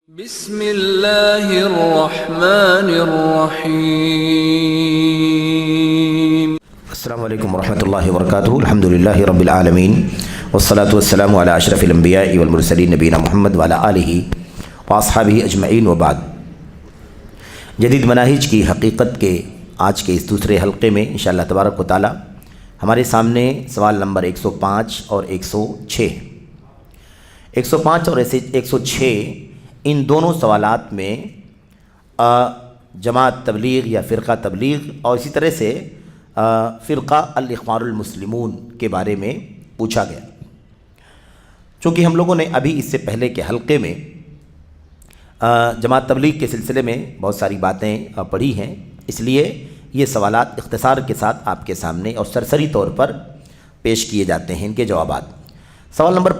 بسم اللہ الرحمن الرحیم۔ السلام علیکم ورحمۃ اللہ وبرکاتہ۔ الحمدللہ رب العالمین والصلاة والسلام علی اشرف الانبیاء والمرسلین نبینا محمد وعلی آلہ واصحابہ اجمعین وبعد۔ جدید مناہج کی حقیقت کے آج کے اس دوسرے حلقے میں انشاءاللہ تبارک و تعالی ہمارے سامنے سوال نمبر 105 اور 106 105 اور 106 ان دونوں سوالات میں جماعت تبلیغ یا فرقہ تبلیغ اور اسی طرح سے فرقہ الاخوان المسلمون کے بارے میں پوچھا گیا۔ چونکہ ہم لوگوں نے ابھی اس سے پہلے کے حلقے میں جماعت تبلیغ کے سلسلے میں بہت ساری باتیں پڑھی ہیں، اس لیے یہ سوالات اختصار کے ساتھ آپ کے سامنے اور سرسری طور پر پیش کیے جاتے ہیں۔ ان کے جوابات سوال نمبر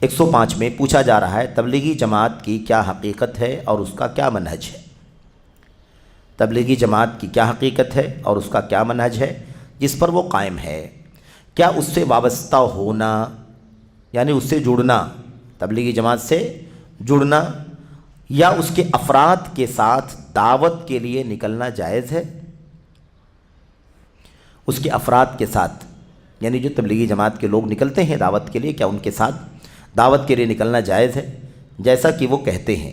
105 میں پوچھا جا رہا ہے تبلیغی جماعت کی کیا حقیقت ہے اور اس کا کیا منہج ہے۔ تبلیغی جماعت کی کیا حقیقت ہے اور اس کا کیا منہج ہے جس پر وہ قائم ہے؟ کیا اس سے وابستہ ہونا یعنی اس سے جڑنا، تبلیغی جماعت سے جڑنا یا اس کے افراد کے ساتھ دعوت کے لیے نکلنا جائز ہے؟ اس کے افراد کے ساتھ یعنی جو تبلیغی جماعت کے لوگ نکلتے ہیں دعوت کے لیے، کیا ان کے ساتھ دعوت کے لیے نکلنا جائز ہے؟ جیسا کہ وہ کہتے ہیں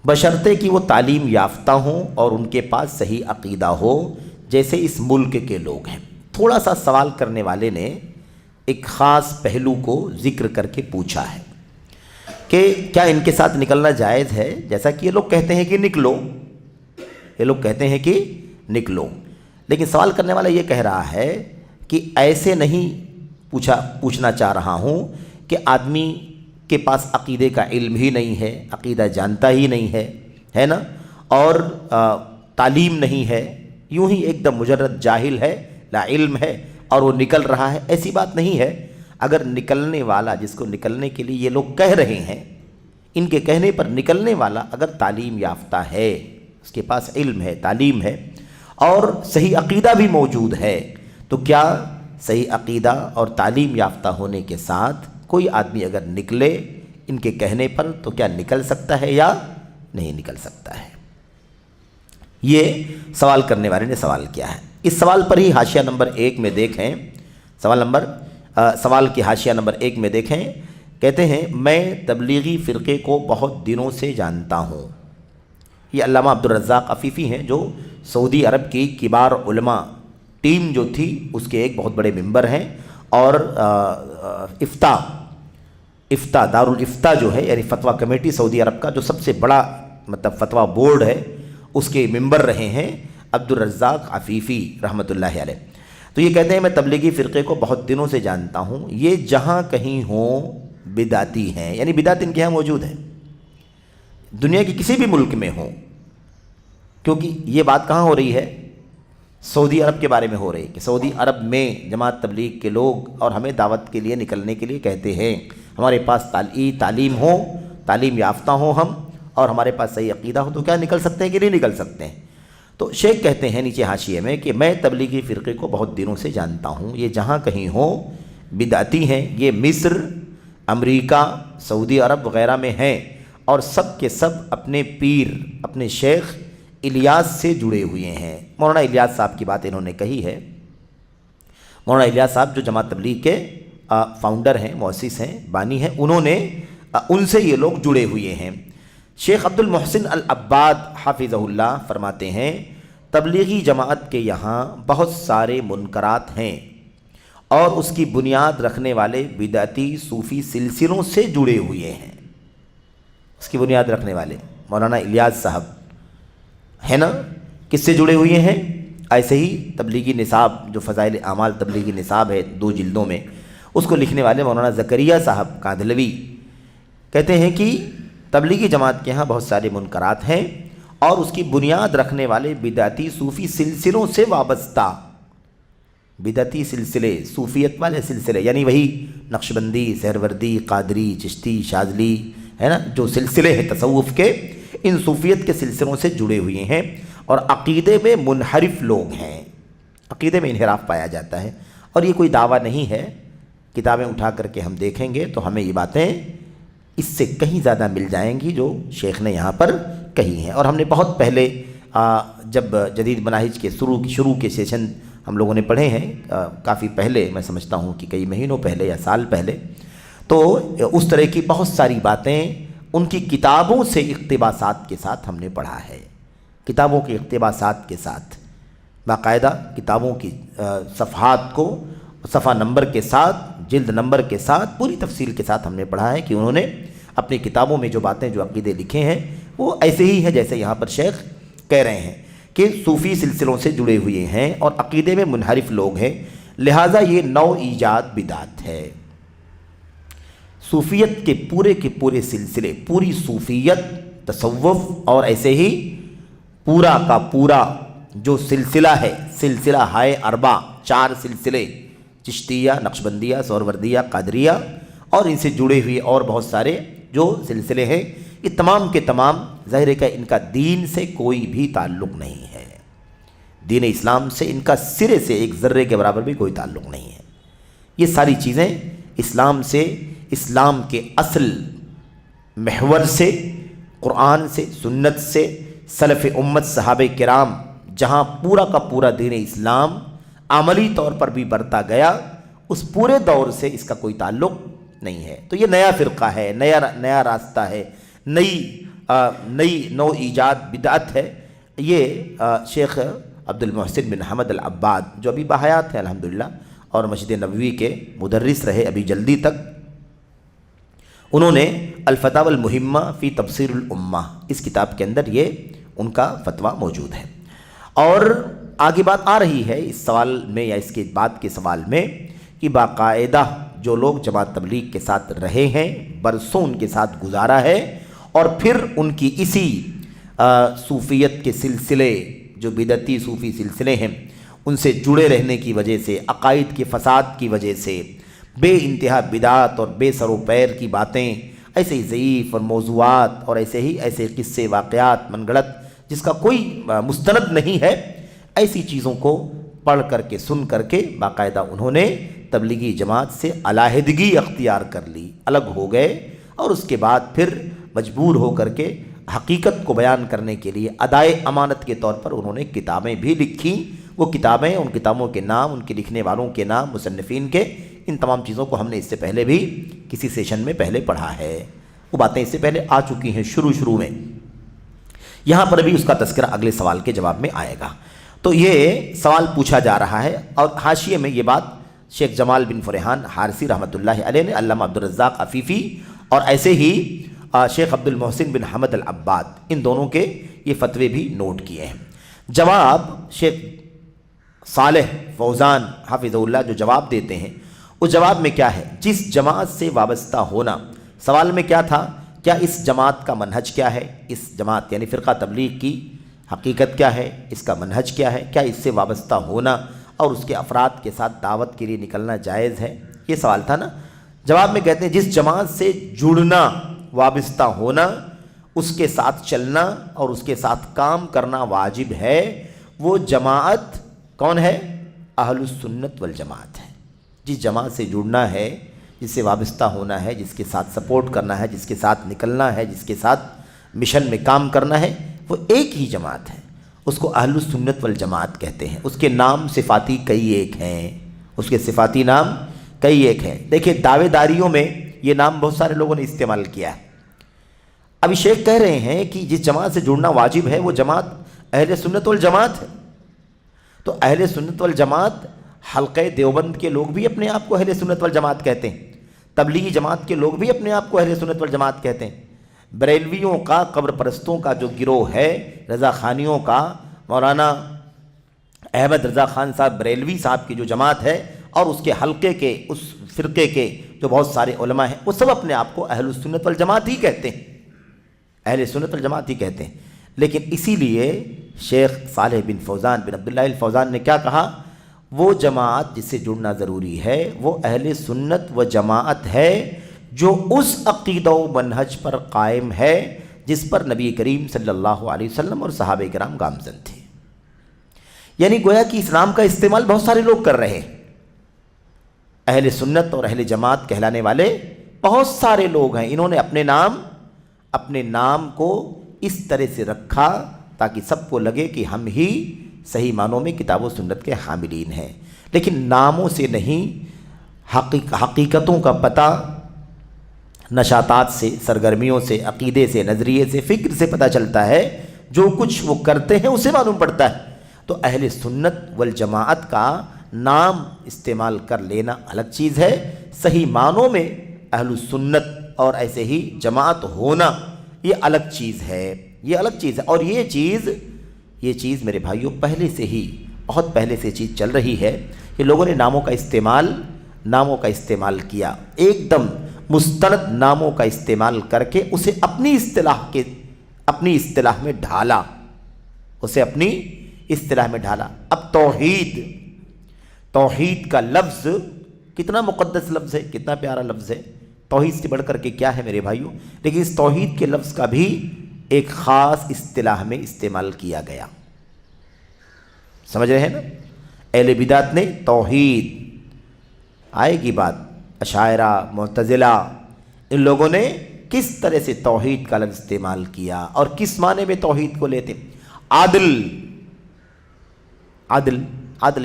بشرطے کہ وہ تعلیم یافتہ ہوں اور ان کے پاس صحیح عقیدہ ہو جیسے اس ملک کے لوگ ہیں۔ تھوڑا سا سوال کرنے والے نے ایک خاص پہلو کو ذکر کر کے پوچھا ہے کہ کیا ان کے ساتھ نکلنا جائز ہے؟ جیسا کہ یہ لوگ کہتے ہیں کہ نکلو، لیکن سوال کرنے والا یہ کہہ رہا ہے کہ ایسے نہیں پوچھنا چاہ رہا ہوں کہ آدمی کے پاس عقیدے کا علم ہی نہیں ہے، عقیدہ جانتا ہی نہیں ہے نا، اور تعلیم نہیں ہے، یوں ہی ایک دم مجرد جاہل ہے، لا علم ہے اور وہ نکل رہا ہے، ایسی بات نہیں ہے۔ اگر نکلنے والا جس کو نکلنے کے لیے یہ لوگ کہہ رہے ہیں، ان کے کہنے پر نکلنے والا اگر تعلیم یافتہ ہے، اس کے پاس علم ہے، تعلیم ہے اور صحیح عقیدہ بھی موجود ہے، تو کیا صحیح عقیدہ اور تعلیم یافتہ ہونے کے ساتھ کوئی آدمی اگر نکلے ان کے کہنے پر تو کیا نکل سکتا ہے یا نہیں نکل سکتا ہے؟ یہ سوال کرنے والے نے سوال کیا ہے۔ اس سوال پر ہی حاشیہ نمبر 1 میں دیکھیں، سوال کی حاشیہ نمبر 1 میں دیکھیں، کہتے ہیں میں تبلیغی فرقے کو بہت دنوں سے جانتا ہوں۔ یہ علامہ عبدالرزاق عفیفی ہیں جو سعودی عرب کی کبار علماء ٹیم جو تھی اس کے ایک بہت بڑے ممبر ہیں، اور افتاء دارالفتاء جو ہے یعنی فتویٰ کمیٹی سعودی عرب کا جو سب سے بڑا فتویٰ بورڈ ہے اس کے ممبر رہے ہیں عبدالرزاق عفیفی رحمۃ اللہ علیہ۔ تو یہ کہتے ہیں میں تبلیغی فرقے کو بہت دنوں سے جانتا ہوں، یہ جہاں کہیں ہوں بدعتی ہیں، یعنی بدعت ان کے یہاں موجود ہے، دنیا کی کسی بھی ملک میں ہوں، کیونکہ یہ بات کہاں ہو رہی ہے؟ سعودی عرب کے بارے میں ہو رہی ہے کہ سعودی عرب میں جماعت تبلیغ کے لوگ اور ہمیں دعوت کے لیے نکلنے کے لیے کہتے ہیں ہمارے پاس تعلیم ہو، تعلیم یافتہ ہوں ہم، اور ہمارے پاس صحیح عقیدہ ہو، تو کیا نکل سکتے ہیں کہ نہیں نکل سکتے ہیں؟ تو شیخ کہتے ہیں نیچے حاشیے میں کہ میں تبلیغی فرقے کو بہت دنوں سے جانتا ہوں، یہ جہاں کہیں ہوں بدعتی ہیں، یہ مصر، امریکہ، سعودی عرب وغیرہ میں ہیں، اور سب کے سب اپنے پیر اپنے شیخ الیاس سے جڑے ہوئے ہیں۔ مولانا الیاس صاحب کی بات انہوں نے کہی ہے۔ مولانا الیاس صاحب جو جماعت تبلیغ کے فاؤنڈر ہیں، مؤسس ہیں، بانی ہیں، ان سے یہ لوگ جڑے ہوئے ہیں۔ شیخ عبد المحسن العباد حافظہ اللہ فرماتے ہیں تبلیغی جماعت کے یہاں بہت سارے منکرات ہیں اور اس کی بنیاد رکھنے والے بدعتی صوفی سلسلوں سے جڑے ہوئے ہیں۔ اس کی بنیاد رکھنے والے مولانا الیاس صاحب ہے نا، کس سے جڑے ہوئے ہیں؟ ایسے ہی تبلیغی نصاب جو فضائل اعمال تبلیغی نصاب ہے 2 جلدوں میں، اس کو لکھنے والے مولانا زکریا صاحب کاندھلوی کہتے ہیں کہ تبلیغی جماعت کے ہاں بہت سارے منکرات ہیں اور اس کی بنیاد رکھنے والے بدعتی صوفی سلسلوں سے وابستہ، بدعتی سلسلے، صوفیت والے سلسلے یعنی وہی نقشبندی، سہروردی، قادری، چشتی، شاذلی ہے نا، جو سلسلے ہیں تصوف کے، ان صوفیت کے سلسلوں سے جڑے ہوئے ہیں اور عقیدے میں منحرف لوگ ہیں، عقیدے میں انحراف پایا جاتا ہے۔ اور یہ کوئی دعویٰ نہیں ہے، کتابیں اٹھا کر کے ہم دیکھیں گے تو ہمیں یہ باتیں اس سے کہیں زیادہ مل جائیں گی جو شیخ نے یہاں پر کہی ہیں۔ اور ہم نے بہت پہلے جب جدید مناہج کے شروع کے سیشن ہم لوگوں نے پڑھے ہیں، کافی پہلے، میں سمجھتا ہوں کہ کئی مہینوں پہلے یا سال پہلے، تو اس طرح کی بہت ساری باتیں ان کی کتابوں سے اقتباسات کے ساتھ ہم نے پڑھا ہے، کتابوں کے اقتباسات کے ساتھ، باقاعدہ کتابوں کی صفحات کو صفحہ نمبر کے ساتھ، جلد نمبر کے ساتھ، پوری تفصیل کے ساتھ ہم نے پڑھا ہے کہ انہوں نے اپنی کتابوں میں جو باتیں، جو عقیدے لکھے ہیں وہ ایسے ہی ہیں جیسے یہاں پر شیخ کہہ رہے ہیں کہ صوفی سلسلوں سے جڑے ہوئے ہیں اور عقیدے میں منحرف لوگ ہیں، لہٰذا یہ نو ایجاد بدعت ہے۔ صوفیت کے پورے سلسلے، پوری صوفیت، تصوف اور ایسے ہی پورا کا پورا جو سلسلہ ہے، سلسلہ ہائے اربع، 4 سلسلے، چشتیہ، نقشبندیہ، سہروردیہ، قادریہ اور ان سے جڑے ہوئے اور بہت سارے جو سلسلے ہیں، یہ تمام کے تمام ظاہر ہے کہ ان کا دین سے کوئی بھی تعلق نہیں ہے، دین اسلام سے ان کا سرے سے ایک ذرے کے برابر بھی کوئی تعلق نہیں ہے۔ یہ ساری چیزیں اسلام سے، اسلام کے اصل محور سے، قرآن سے، سنت سے، سلف امت صحابہ کرام جہاں پورا کا پورا دین اسلام عملی طور پر بھی برتا گیا، اس پورے دور سے اس کا کوئی تعلق نہیں ہے۔ تو یہ نیا فرقہ ہے، نیا راستہ ہے، نئی نو ایجاد بدعت ہے۔ یہ شیخ عبد المحسن بن حمد العباد جو ابھی بحیات ہیں الحمدللہ اور مسجد نبوی کے مدرس رہے ابھی جلدی تک، انہوں نے الفتاوی المہمہ فی تبصیر الامہ، اس کتاب کے اندر یہ ان کا فتویٰ موجود ہے۔ اور آگے بات آ رہی ہے اس سوال میں یا اس کے بعد کے سوال میں کہ باقاعدہ جو لوگ جماعت تبلیغ کے ساتھ رہے ہیں، برسوں ان کے ساتھ گزارا ہے، اور پھر ان کی اسی صوفیت کے سلسلے، جو بدعتی صوفی سلسلے ہیں، ان سے جڑے رہنے کی وجہ سے، عقائد کے فساد کی وجہ سے، بے انتہا بدعات اور بے سر و پیر کی باتیں، ایسے ہی ضعیف اور موضوعات اور ایسے قصے واقعات من گھڑت جس کا کوئی مستند نہیں ہے، ایسی چیزوں کو پڑھ کر کے، سن کر کے باقاعدہ انہوں نے تبلیغی جماعت سے علیحدگی اختیار کر لی، الگ ہو گئے، اور اس کے بعد پھر مجبور ہو کر کے حقیقت کو بیان کرنے کے لیے ادائے امانت کے طور پر انہوں نے کتابیں بھی لکھیں۔ وہ کتابیں، ان کتابوں کے نام، ان کے لکھنے والوں کے نام، مصنفین کے، ان تمام چیزوں کو ہم نے اس سے پہلے بھی کسی سیشن میں پہلے پڑھا ہے، وہ باتیں اس سے پہلے آ چکی ہیں شروع میں۔ یہاں پر بھی اس کا تذکرہ اگلے سوال کے جواب میں آئے گا۔ تو یہ سوال پوچھا جا رہا ہے، اور حاشیے میں یہ بات شیخ جمال بن فرحان حارثی رحمۃ اللہ علیہ نے، علامہ عبدالرزاق عفیفی اور ایسے ہی شیخ عبد المحسن بن حمد العباد، ان دونوں کے یہ فتوے بھی نوٹ کیے ہیں۔ جواب شیخ صالح فوزان حافظ اللہ جو جواب دیتے ہیں، اس جواب میں کیا ہے؟ جس جماعت سے وابستہ ہونا، سوال میں کیا تھا؟ کیا اس جماعت کا منہج کیا ہے؟ اس جماعت یعنی فرقہ تبلیغ کی حقیقت کیا ہے؟ اس کا منہج کیا ہے؟ کیا اس سے وابستہ ہونا اور اس کے افراد کے ساتھ دعوت کے لیے نکلنا جائز ہے؟ یہ سوال تھا نا۔ جواب میں کہتے ہیں جس جماعت سے جڑنا، وابستہ ہونا، اس کے ساتھ چلنا اور اس کے ساتھ کام کرنا واجب ہے، وہ جماعت کون ہے؟ اہل السنت والجماعت ہے۔ جس جماعت سے جڑنا ہے، جس سے وابستہ ہونا ہے، جس کے ساتھ سپورٹ کرنا ہے، جس کے ساتھ نکلنا ہے، جس کے ساتھ مشن میں کام کرنا ہے، وہ ایک ہی جماعت ہے، اس کو اہل السنت والجماعت کہتے ہیں۔ اس کے نام صفاتی کئی ایک ہیں، اس کے صفاتی نام کئی ایک ہیں۔ دیکھیں دعوے داریوں میں یہ نام بہت سارے لوگوں نے استعمال کیا ہے۔ ابھی شیخ کہہ رہے ہیں کہ جس جماعت سے جڑنا واجب ہے وہ جماعت اہل سنت والجماعت ہے، تو اہل سنت والجماعت حلقہ دیوبند کے لوگ بھی اپنے آپ کو اہل سنت والجماعت کہتے ہیں، تبلیغی جماعت کے لوگ بھی اپنے آپ کو اہل سنت والجماعت کہتے ہیں۔ بریلویوں کا، قبر پرستوں کا جو گروہ ہے، رضا خانیوں کا، مولانا احمد رضا خان صاحب بریلوی صاحب کی جو جماعت ہے، اور اس کے حلقے کے، اس فرقے کے جو بہت سارے علماء ہیں، وہ سب اپنے آپ کو اہل السنت والجماعت ہی کہتے ہیں، اہل سنت والجماعت ہی کہتے ہیں۔ لیکن اسی لیے شیخ صالح بن فوزان بن عبداللہ الفوزان نے کیا کہا؟ وہ جماعت جس سے جڑنا ضروری ہے وہ اہل سنت و جماعت ہے جو اس عقیدہ و منہج پر قائم ہے جس پر نبی کریم صلی اللہ علیہ وسلم اور صحابہ کرام گامزن تھے۔ یعنی گویا کہ اسلام کا استعمال بہت سارے لوگ کر رہے ہیں، اہل سنت اور اہل جماعت کہلانے والے بہت سارے لوگ ہیں انہوں نے اپنے نام کو اس طرح سے رکھا تاکہ سب کو لگے کہ ہم ہی صحیح معنوں میں کتاب و سنت کے حاملین ہیں، لیکن ناموں سے نہیں، حقیقتوں کا پتہ نشاطات سے، سرگرمیوں سے، عقیدے سے، نظریے سے، فکر سے پتہ چلتا ہے، جو کچھ وہ کرتے ہیں اسے معلوم پڑتا ہے۔ تو اہل سنت والجماعت کا نام استعمال کر لینا الگ چیز ہے، صحیح معنوں میں اہل سنت اور ایسے ہی جماعت ہونا یہ الگ چیز ہے، یہ الگ چیز ہے۔ اور یہ چیز میرے بھائیوں پہلے سے ہی، بہت پہلے سے چیز چل رہی ہے کہ لوگوں نے ناموں کا استعمال کیا، ایک دم مستند ناموں کا استعمال کر کے اسے اپنی اصطلاح میں ڈھالا، اب توحید کا لفظ کتنا مقدس لفظ ہے، کتنا پیارا لفظ ہے، توحید سے بڑھ کر کے کیا ہے میرے بھائیوں، لیکن اس توحید کے لفظ کا بھی ایک خاص اصطلاح میں استعمال کیا گیا، سمجھ رہے ہیں نا؟ اہل بدعت نے توحید، آئے گی بات، اشاعرہ، معتزلہ، ان لوگوں نے کس طرح سے توحید کا لفظ استعمال کیا اور کس معنی میں توحید کو لیتے۔ عدل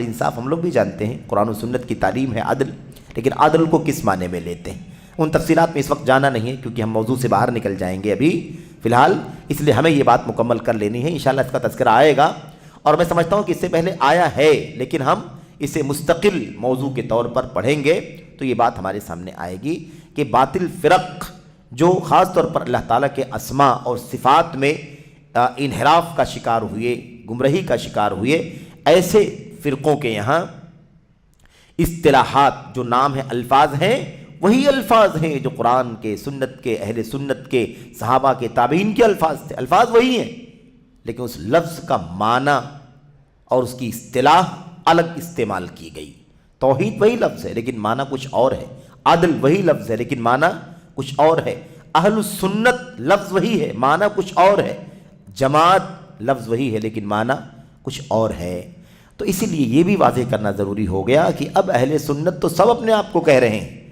انصاف ہم لوگ بھی جانتے ہیں، قرآن و سنت کی تعلیم ہے عدل، لیکن عدل کو کس معنی میں لیتے ہیں ان تفصیلات میں اس وقت جانا نہیں ہے کیونکہ ہم موضوع سے باہر نکل جائیں گے ابھی فی الحال، اس لیے ہمیں یہ بات مکمل کر لینی ہے، انشاءاللہ اس کا تذکرہ آئے گا، اور میں سمجھتا ہوں کہ اس سے پہلے آیا ہے لیکن ہم اسے مستقل موضوع کے طور پر پڑھیں گے تو یہ بات ہمارے سامنے آئے گی کہ باطل فرق جو خاص طور پر اللہ تعالیٰ کے اسماء اور صفات میں انحراف کا شکار ہوئے، گمراہی کا شکار ہوئے، ایسے فرقوں کے یہاں اصطلاحات جو نام ہیں، الفاظ ہیں، وہی الفاظ ہیں جو قرآن کے، سنت کے، اہل سنت کے، صحابہ کے، تابعین کے الفاظ تھے، الفاظ وہی ہیں، لیکن اس لفظ کا معنی اور اس کی اصطلاح الگ استعمال کی گئی۔ توحید وہی لفظ ہے لیکن معنی کچھ اور ہے، عدل وہی لفظ ہے لیکن معنی کچھ اور ہے، اہل السنت لفظ وہی ہے، معنی کچھ اور ہے، جماعت لفظ وہی ہے لیکن معنی کچھ اور ہے۔ تو اسی لیے یہ بھی واضح کرنا ضروری ہو گیا کہ اب اہل سنت تو سب اپنے آپ کو کہہ رہے ہیں،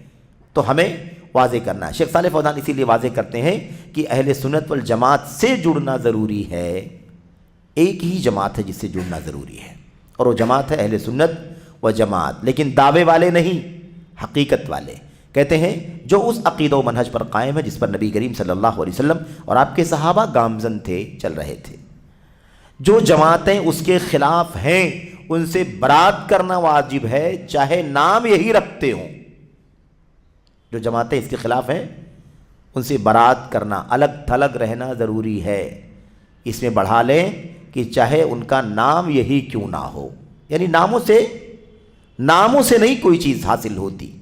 تو ہمیں واضح کرنا ہے۔ شیخ صالح فوزان اسی لیے واضح کرتے ہیں کہ اہل سنت والجماعت سے جڑنا ضروری ہے، ایک ہی جماعت ہے جس سے جڑنا ضروری ہے، اور وہ جماعت ہے اہل سنت و جماعت، لیکن دعوے والے نہیں، حقیقت والے۔ کہتے ہیں جو اس عقیدہ و منہج پر قائم ہے جس پر نبی کریم صلی اللہ علیہ وسلم اور آپ کے صحابہ گامزن تھے، چل رہے تھے۔ جو جماعتیں اس کے خلاف ہیں ان سے برات کرنا واجب ہے، چاہے نام یہی رکھتے ہوں۔ جو جماعتیں اس کے خلاف ہیں ان سے برات کرنا، الگ تھلگ رہنا ضروری ہے۔ اس میں بڑھا لیں کہ چاہے ان کا نام یہی کیوں نہ ہو، یعنی ناموں سے نہیں کوئی چیز حاصل ہوتی۔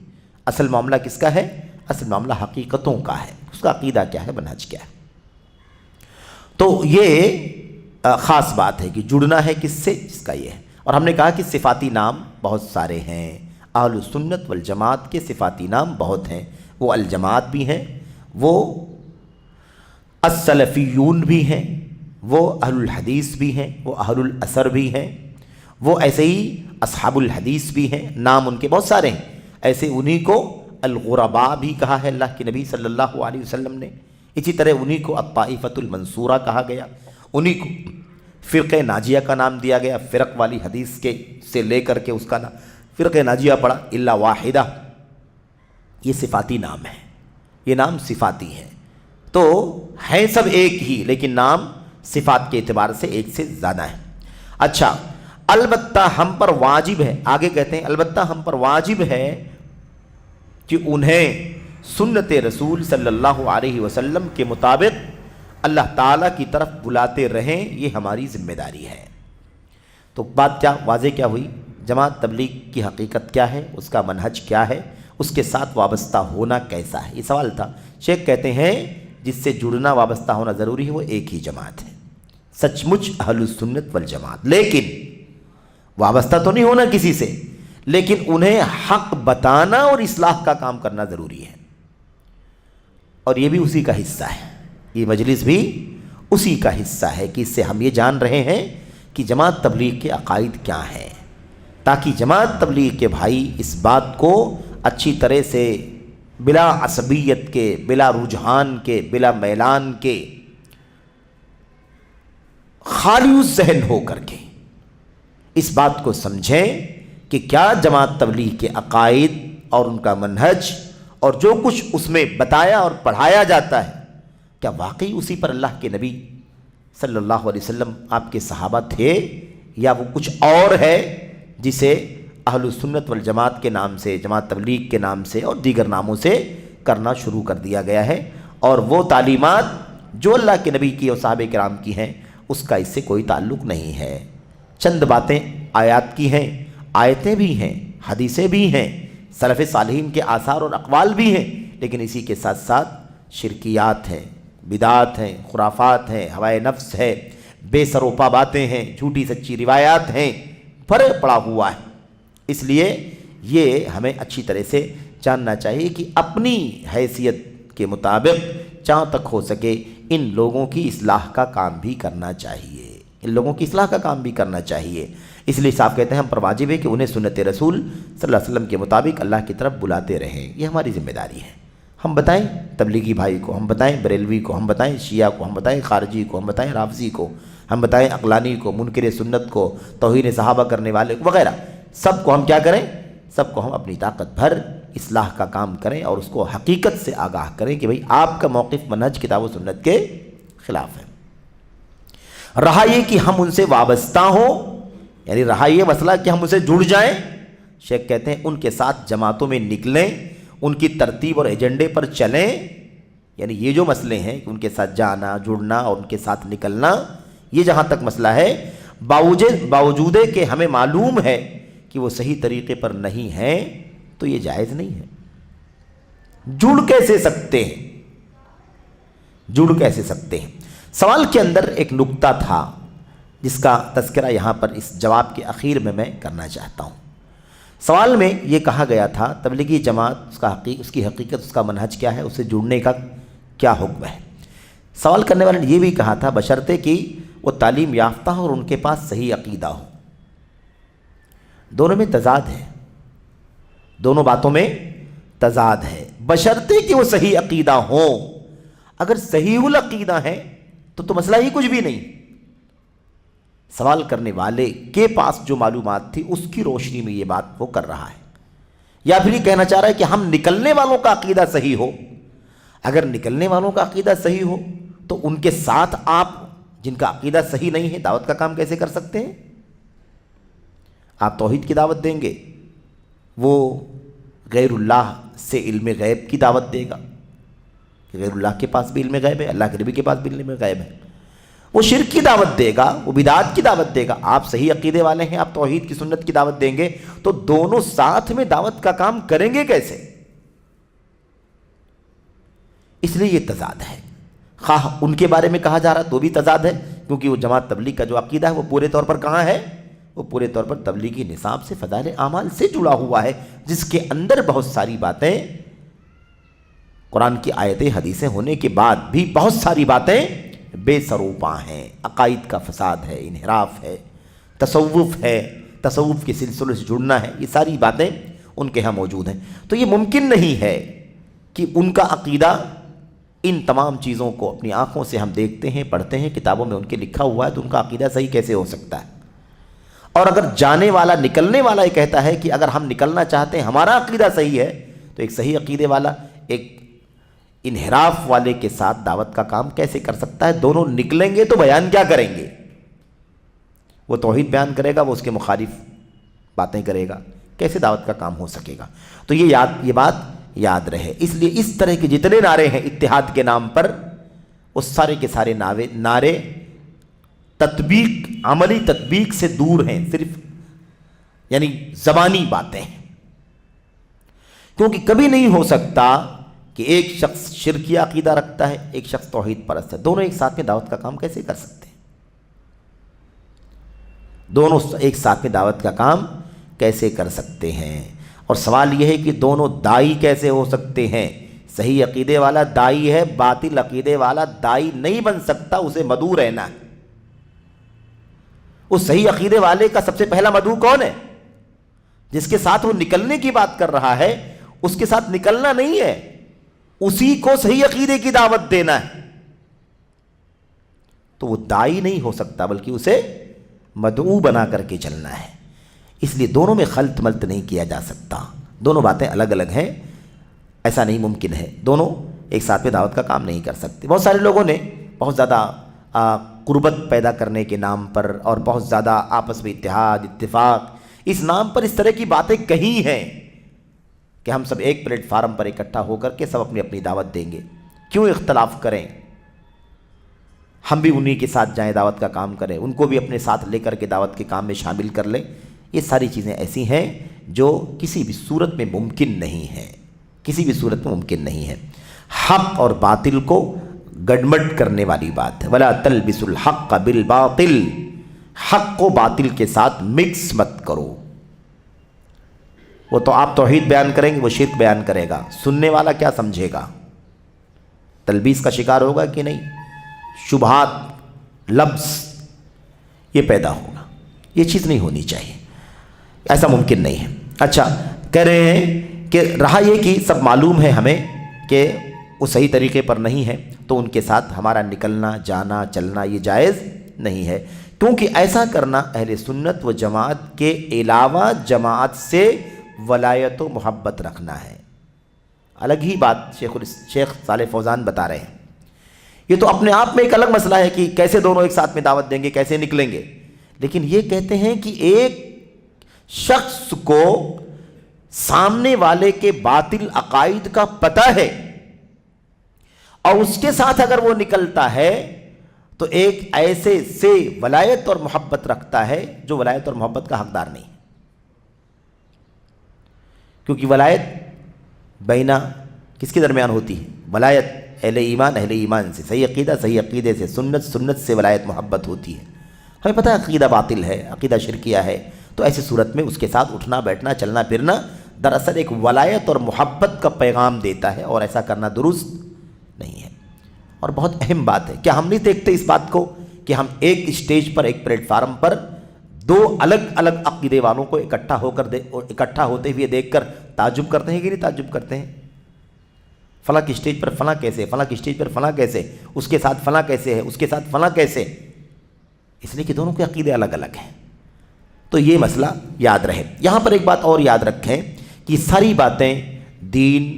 اصل معاملہ کس کا ہے؟ اصل معاملہ حقیقتوں کا ہے، اس کا عقیدہ کیا ہے، منہج کیا ہے۔ تو یہ خاص بات ہے کہ جڑنا ہے کس سے، جس کا یہ ہے۔ اور ہم نے کہا کہ صفاتی نام بہت سارے ہیں، اہل السنت والجماعت کے صفاتی نام بہت ہیں، وہ الجماعت بھی ہیں، وہ السلفیون بھی ہیں، وہ اہل الحدیث بھی ہیں، وہ اہل الاثر بھی ہیں، وہ ایسے ہی اصحاب الحدیث بھی ہیں، نام ان کے بہت سارے ہیں۔ ایسے انہی کو الغرباء بھی کہا ہے اللہ کے نبی صلی اللہ علیہ وسلم نے، اسی طرح انہی کو الطائفۃ المنصورہ کہا گیا، انہی کو فرقہ ناجیہ کا نام دیا گیا، فرق والی حدیث کے سے لے کر کے اس کا نام فرقہ ناجیہ پڑا، الا واحدہ۔ یہ صفاتی نام ہے، یہ نام صفاتی ہیں، تو ہیں سب ایک ہی لیکن نام صفات کے اعتبار سے ایک سے زیادہ ہیں۔ اچھا، البتہ ہم پر واجب ہے، آگے کہتے ہیں البتہ ہم پر واجب ہے کہ انہیں سنت رسول صلی اللہ علیہ وسلم کے مطابق اللہ تعالیٰ کی طرف بلاتے رہیں، یہ ہماری ذمہ داری ہے۔ تو بات کیا واضح کیا ہوئی؟ جماعت تبلیغ کی حقیقت کیا ہے، اس کا منہج کیا ہے، اس کے ساتھ وابستہ ہونا کیسا ہے، یہ سوال تھا۔ شیخ کہتے ہیں جس سے جڑنا وابستہ ہونا ضروری ہے وہ ایک ہی جماعت ہے، سچ مچ اہل السنت والجماعت، لیکن وابستہ تو نہیں ہونا کسی سے، لیکن انہیں حق بتانا اور اصلاح کا کام کرنا ضروری ہے، اور یہ بھی اسی کا حصہ ہے، یہ مجلس بھی اسی کا حصہ ہے کہ اس سے ہم یہ جان رہے ہیں کہ جماعت تبلیغ کے عقائد کیا ہیں، تاکہ جماعت تبلیغ کے بھائی اس بات کو اچھی طرح سے بلا عصبیت کے، بلا رجحان کے، بلا میلان کے، خالی الذہن ہو کر کے اس بات کو سمجھیں کہ کیا جماعت تبلیغ کے عقائد اور ان کا منہج اور جو کچھ اس میں بتایا اور پڑھایا جاتا ہے، کیا واقعی اسی پر اللہ کے نبی صلی اللہ علیہ وسلم آپ کے صحابہ تھے، یا وہ کچھ اور ہے جسے اہل السنت والجماعت کے نام سے، جماعت تبلیغ کے نام سے اور دیگر ناموں سے کرنا شروع کر دیا گیا ہے، اور وہ تعلیمات جو اللہ کے نبی کی اور صحابہ کرام کی ہیں اس کا اس سے کوئی تعلق نہیں ہے۔ چند باتیں آیات کی ہیں، آیتیں بھی ہیں، حدیثیں بھی ہیں، سلف صالحین کے آثار اور اقوال بھی ہیں، لیکن اسی کے ساتھ ساتھ شرکیات ہیں، بدعات ہیں، خرافات ہیں، ہوائے نفس ہے، بے سروپا باتیں ہیں، جھوٹی سچی روایات ہیں، فرق پڑا ہوا ہے۔ اس لیے یہ ہمیں اچھی طرح سے جاننا چاہیے کہ اپنی حیثیت کے مطابق جہاں تک ہو سکے ان لوگوں کی اصلاح کا کام بھی کرنا چاہیے، ان لوگوں کی اصلاح کا کام بھی کرنا چاہیے۔ اس لیے صاحب کہتے ہیں ہم پر واجب ہے کہ انہیں سنت رسول صلی اللہ علیہ وسلم کے مطابق اللہ کی طرف بلاتے رہیں، یہ ہماری ذمہ داری ہے۔ ہم بتائیں تبلیغی بھائی کو، ہم بتائیں بریلوی کو، ہم بتائیں شیعہ کو، ہم بتائیں خارجی کو، ہم بتائیں رافضی کو، ہم بتائیں عقلانی کو، منکر سنت کو، توہین صحابہ کرنے والے کو وغیرہ، سب کو ہم کیا کریں؟ سب کو ہم اپنی طاقت بھر اصلاح کا کام کریں اور اس کو حقیقت سے آگاہ کریں کہ بھئی آپ کا موقف منہج کتاب و سنت کے خلاف ہے۔ رہا یہ کہ ہم ان سے وابستہ ہوں، یعنی رہا یہ مسئلہ کہ ہم ان سے جڑ جائیں، شیخ کہتے ہیں ان کے ساتھ جماعتوں میں نکلیں، ان کی ترتیب اور ایجنڈے پر چلیں، یعنی یہ جو مسئلے ہیں کہ ان کے ساتھ جانا، جڑنا اور ان کے ساتھ نکلنا، یہ جہاں تک مسئلہ ہے، باوجود کہ ہمیں معلوم ہے کہ وہ صحیح طریقے پر نہیں ہیں، تو یہ جائز نہیں ہے۔ جڑ کیسے سکتے ہیں؟ جڑ کیسے سکتے ہیں؟ سوال کے اندر ایک نکتہ تھا جس کا تذکرہ یہاں پر اس جواب کے اخیر میں کرنا چاہتا ہوں۔ سوال میں یہ کہا گیا تھا تبلیغی جماعت اس کی حقیقت، اس کا منہج کیا ہے، اسے جڑنے کا کیا حکم ہے۔ سوال کرنے والے نے یہ بھی کہا تھا بشرطے کہ وہ تعلیم یافتہ ہو اور ان کے پاس صحیح عقیدہ ہو۔ دونوں میں تضاد ہے، دونوں باتوں میں تضاد ہے، بشرطے کہ وہ صحیح عقیدہ ہوں۔ اگر صحیح العقیدہ ہے تو مسئلہ ہی کچھ بھی نہیں۔ سوال کرنے والے کے پاس جو معلومات تھی اس کی روشنی میں یہ بات وہ کر رہا ہے، یا پھر یہ کہنا چاہ رہا ہے کہ ہم نکلنے والوں کا عقیدہ صحیح ہو۔ اگر نکلنے والوں کا عقیدہ صحیح ہو تو ان کے ساتھ آپ جن کا عقیدہ صحیح نہیں ہے دعوت کا کام کیسے کر سکتے ہیں؟ آپ توحید کی دعوت دیں گے، وہ غیر اللہ سے علم غیب کی دعوت دے گا، غیر اللہ کے پاس بھی علم غیب ہے، اللہ کے نبی کے پاس بھی علم غیب ہے۔ وہ شرک کی دعوت دے گا، وہ بدعات کی دعوت دے گا، آپ صحیح عقیدے والے ہیں، آپ توحید کی سنت کی دعوت دیں گے، تو دونوں ساتھ میں دعوت کا کام کریں گے کیسے؟ اس لیے یہ تضاد ہے۔ خواہ ان کے بارے میں کہا جا رہا تو بھی تضاد ہے، کیونکہ وہ جماعت تبلیغ کا جو عقیدہ ہے وہ پورے طور پر کہاں ہے؟ وہ پورے طور پر تبلیغی نصاب سے، فضائل اعمال سے جڑا ہوا ہے، جس کے اندر بہت ساری باتیں، قرآن کی آیتیں حدیثیں ہونے کے بعد بھی بہت ساری باتیں بے سروپا ہیں۔ عقائد کا فساد ہے، انحراف ہے، تصوف کے سلسلے سے جڑنا ہے، یہ ساری باتیں ان کے ہاں موجود ہیں۔ تو یہ ممکن نہیں ہے کہ ان کا عقیدہ، ان تمام چیزوں کو اپنی آنکھوں سے ہم دیکھتے ہیں، پڑھتے ہیں، کتابوں میں ان کے لکھا ہوا ہے، تو ان کا عقیدہ صحیح کیسے ہو سکتا ہے؟ اور اگر جانے والا، نکلنے والا یہ کہتا ہے کہ اگر ہم نکلنا چاہتے ہیں، ہمارا عقیدہ صحیح ہے، تو ایک صحیح عقیدے والا ایک انحراف والے کے ساتھ دعوت کا کام کیسے کر سکتا ہے؟ دونوں نکلیں گے تو بیان کیا کریں گے؟ وہ توحید بیان کرے گا، وہ اس کے مخالف باتیں کرے گا، کیسے دعوت کا کام ہو سکے گا؟ تو یہ بات یاد رہے۔ اس لیے اس طرح کے جتنے نعرے ہیں اتحاد کے نام پر، اس سارے کے سارے نعرے تطبیق، عملی تطبیق سے دور ہیں، صرف یعنی زبانی باتیں ہیں، کیونکہ کبھی نہیں ہو سکتا کہ ایک شخص شرکی عقیدہ رکھتا ہے، ایک شخص توحید پرست ہے، دونوں ایک ساتھ میں دعوت کا کام کیسے کر سکتے ہیں؟ دونوں ایک ساتھ میں دعوت کا کام کیسے کر سکتے ہیں؟ اور سوال یہ ہے کہ دونوں دائی کیسے ہو سکتے ہیں؟ صحیح عقیدے والا دائی ہے، باطل عقیدے والا دائی نہیں بن سکتا، اسے مدعو رہنا ہے۔ اس صحیح عقیدے والے کا سب سے پہلا مدعو کون ہے؟ جس کے ساتھ وہ نکلنے کی بات کر رہا ہے، اس کے ساتھ نکلنا نہیں ہے، اسی کو صحیح عقیدے کی دعوت دینا ہے، تو وہ داعی نہیں ہو سکتا بلکہ اسے مدعو بنا کر کے چلنا ہے۔ اس لیے دونوں میں خلط ملط نہیں کیا جا سکتا، دونوں باتیں الگ الگ ہیں، ایسا نہیں ممکن ہے، دونوں ایک ساتھ میں دعوت کا کام نہیں کر سکتے۔ بہت سارے لوگوں نے بہت زیادہ قربت پیدا کرنے کے نام پر اور بہت زیادہ آپس میں اتحاد اتفاق اس نام پر اس طرح کی باتیں کہی ہیں کہ ہم سب ایک پلیٹ فارم پر اکٹھا ہو کر کے سب اپنی اپنی دعوت دیں گے، کیوں اختلاف کریں، ہم بھی انہی کے ساتھ جائیں، دعوت کا کام کریں، ان کو بھی اپنے ساتھ لے کر کے دعوت کے کام میں شامل کر لیں۔ یہ ساری چیزیں ایسی ہیں جو کسی بھی صورت میں ممکن نہیں ہیں، کسی بھی صورت میں ممکن نہیں ہے۔ حق اور باطل کو گڈمڈ کرنے والی بات ہے، وَلَا تَلْبِسُوا الْحَقَّ بِالْبَاطِلِ، حق کو باطل کے ساتھ مکس مت کرو۔ وہ تو آپ توحید بیان کریں گے، وہ شرک بیان کرے گا، سننے والا کیا سمجھے گا؟ تلبیس کا شکار ہوگا کہ نہیں؟ شبہات لفظ یہ پیدا ہوگا، یہ چیز نہیں ہونی چاہیے، ایسا ممکن نہیں ہے۔ اچھا، کہہ رہے ہیں کہ رہا یہ کہ سب معلوم ہے ہمیں کہ وہ صحیح طریقے پر نہیں ہے، تو ان کے ساتھ ہمارا نکلنا جانا چلنا یہ جائز نہیں ہے، کیونکہ ایسا کرنا اہل سنت و جماعت کے علاوہ جماعت سے ولایت و محبت رکھنا ہے۔ الگ ہی بات شیخ صالح فوزان بتا رہے ہیں، یہ تو اپنے آپ میں ایک الگ مسئلہ ہے کہ کیسے دونوں ایک ساتھ میں دعوت دیں گے، کیسے نکلیں گے، لیکن یہ کہتے ہیں کہ ایک شخص کو سامنے والے کے باطل عقائد کا پتہ ہے اور اس کے ساتھ اگر وہ نکلتا ہے تو ایک ایسے سے ولایت اور محبت رکھتا ہے جو ولایت اور محبت کا حقدار نہیں، کیونکہ ولایت بینہ کس کے درمیان ہوتی ہے؟ ولایت اہل ایمان سے، صحیح عقیدہ صحیح عقیدے سے، سنت سے ولایت محبت ہوتی ہے۔ ہمیں پتہ ہے عقیدہ باطل ہے، عقیدہ شرکیہ ہے، تو ایسی صورت میں اس کے ساتھ اٹھنا بیٹھنا چلنا پھرنا دراصل ایک ولایت اور محبت کا پیغام دیتا ہے، اور ایسا کرنا درست نہیں ہے۔ اور بہت اہم بات ہے، کیا ہم نہیں دیکھتے اس بات کو کہ ہم ایک اسٹیج پر ایک پلیٹ فارم پر دو الگ الگ عقیدے والوں کو اکٹھا ہوتے ہوئے دیکھ کر تعجب کرتے ہیں کہ نہیں تعجب کرتے ہیں؟ فلاں کی اسٹیج پر فلاں کیسے، فلاں کی اسٹیج پر فلاں کیسے، اس کے ساتھ فلاں کیسے ہے، اس کے ساتھ فلاں کیسے، اس لیے کہ دونوں کے عقیدے الگ الگ ہیں۔ تو یہ مسئلہ یاد رہے۔ یہاں پر ایک بات اور یاد رکھیں کہ ساری باتیں دین،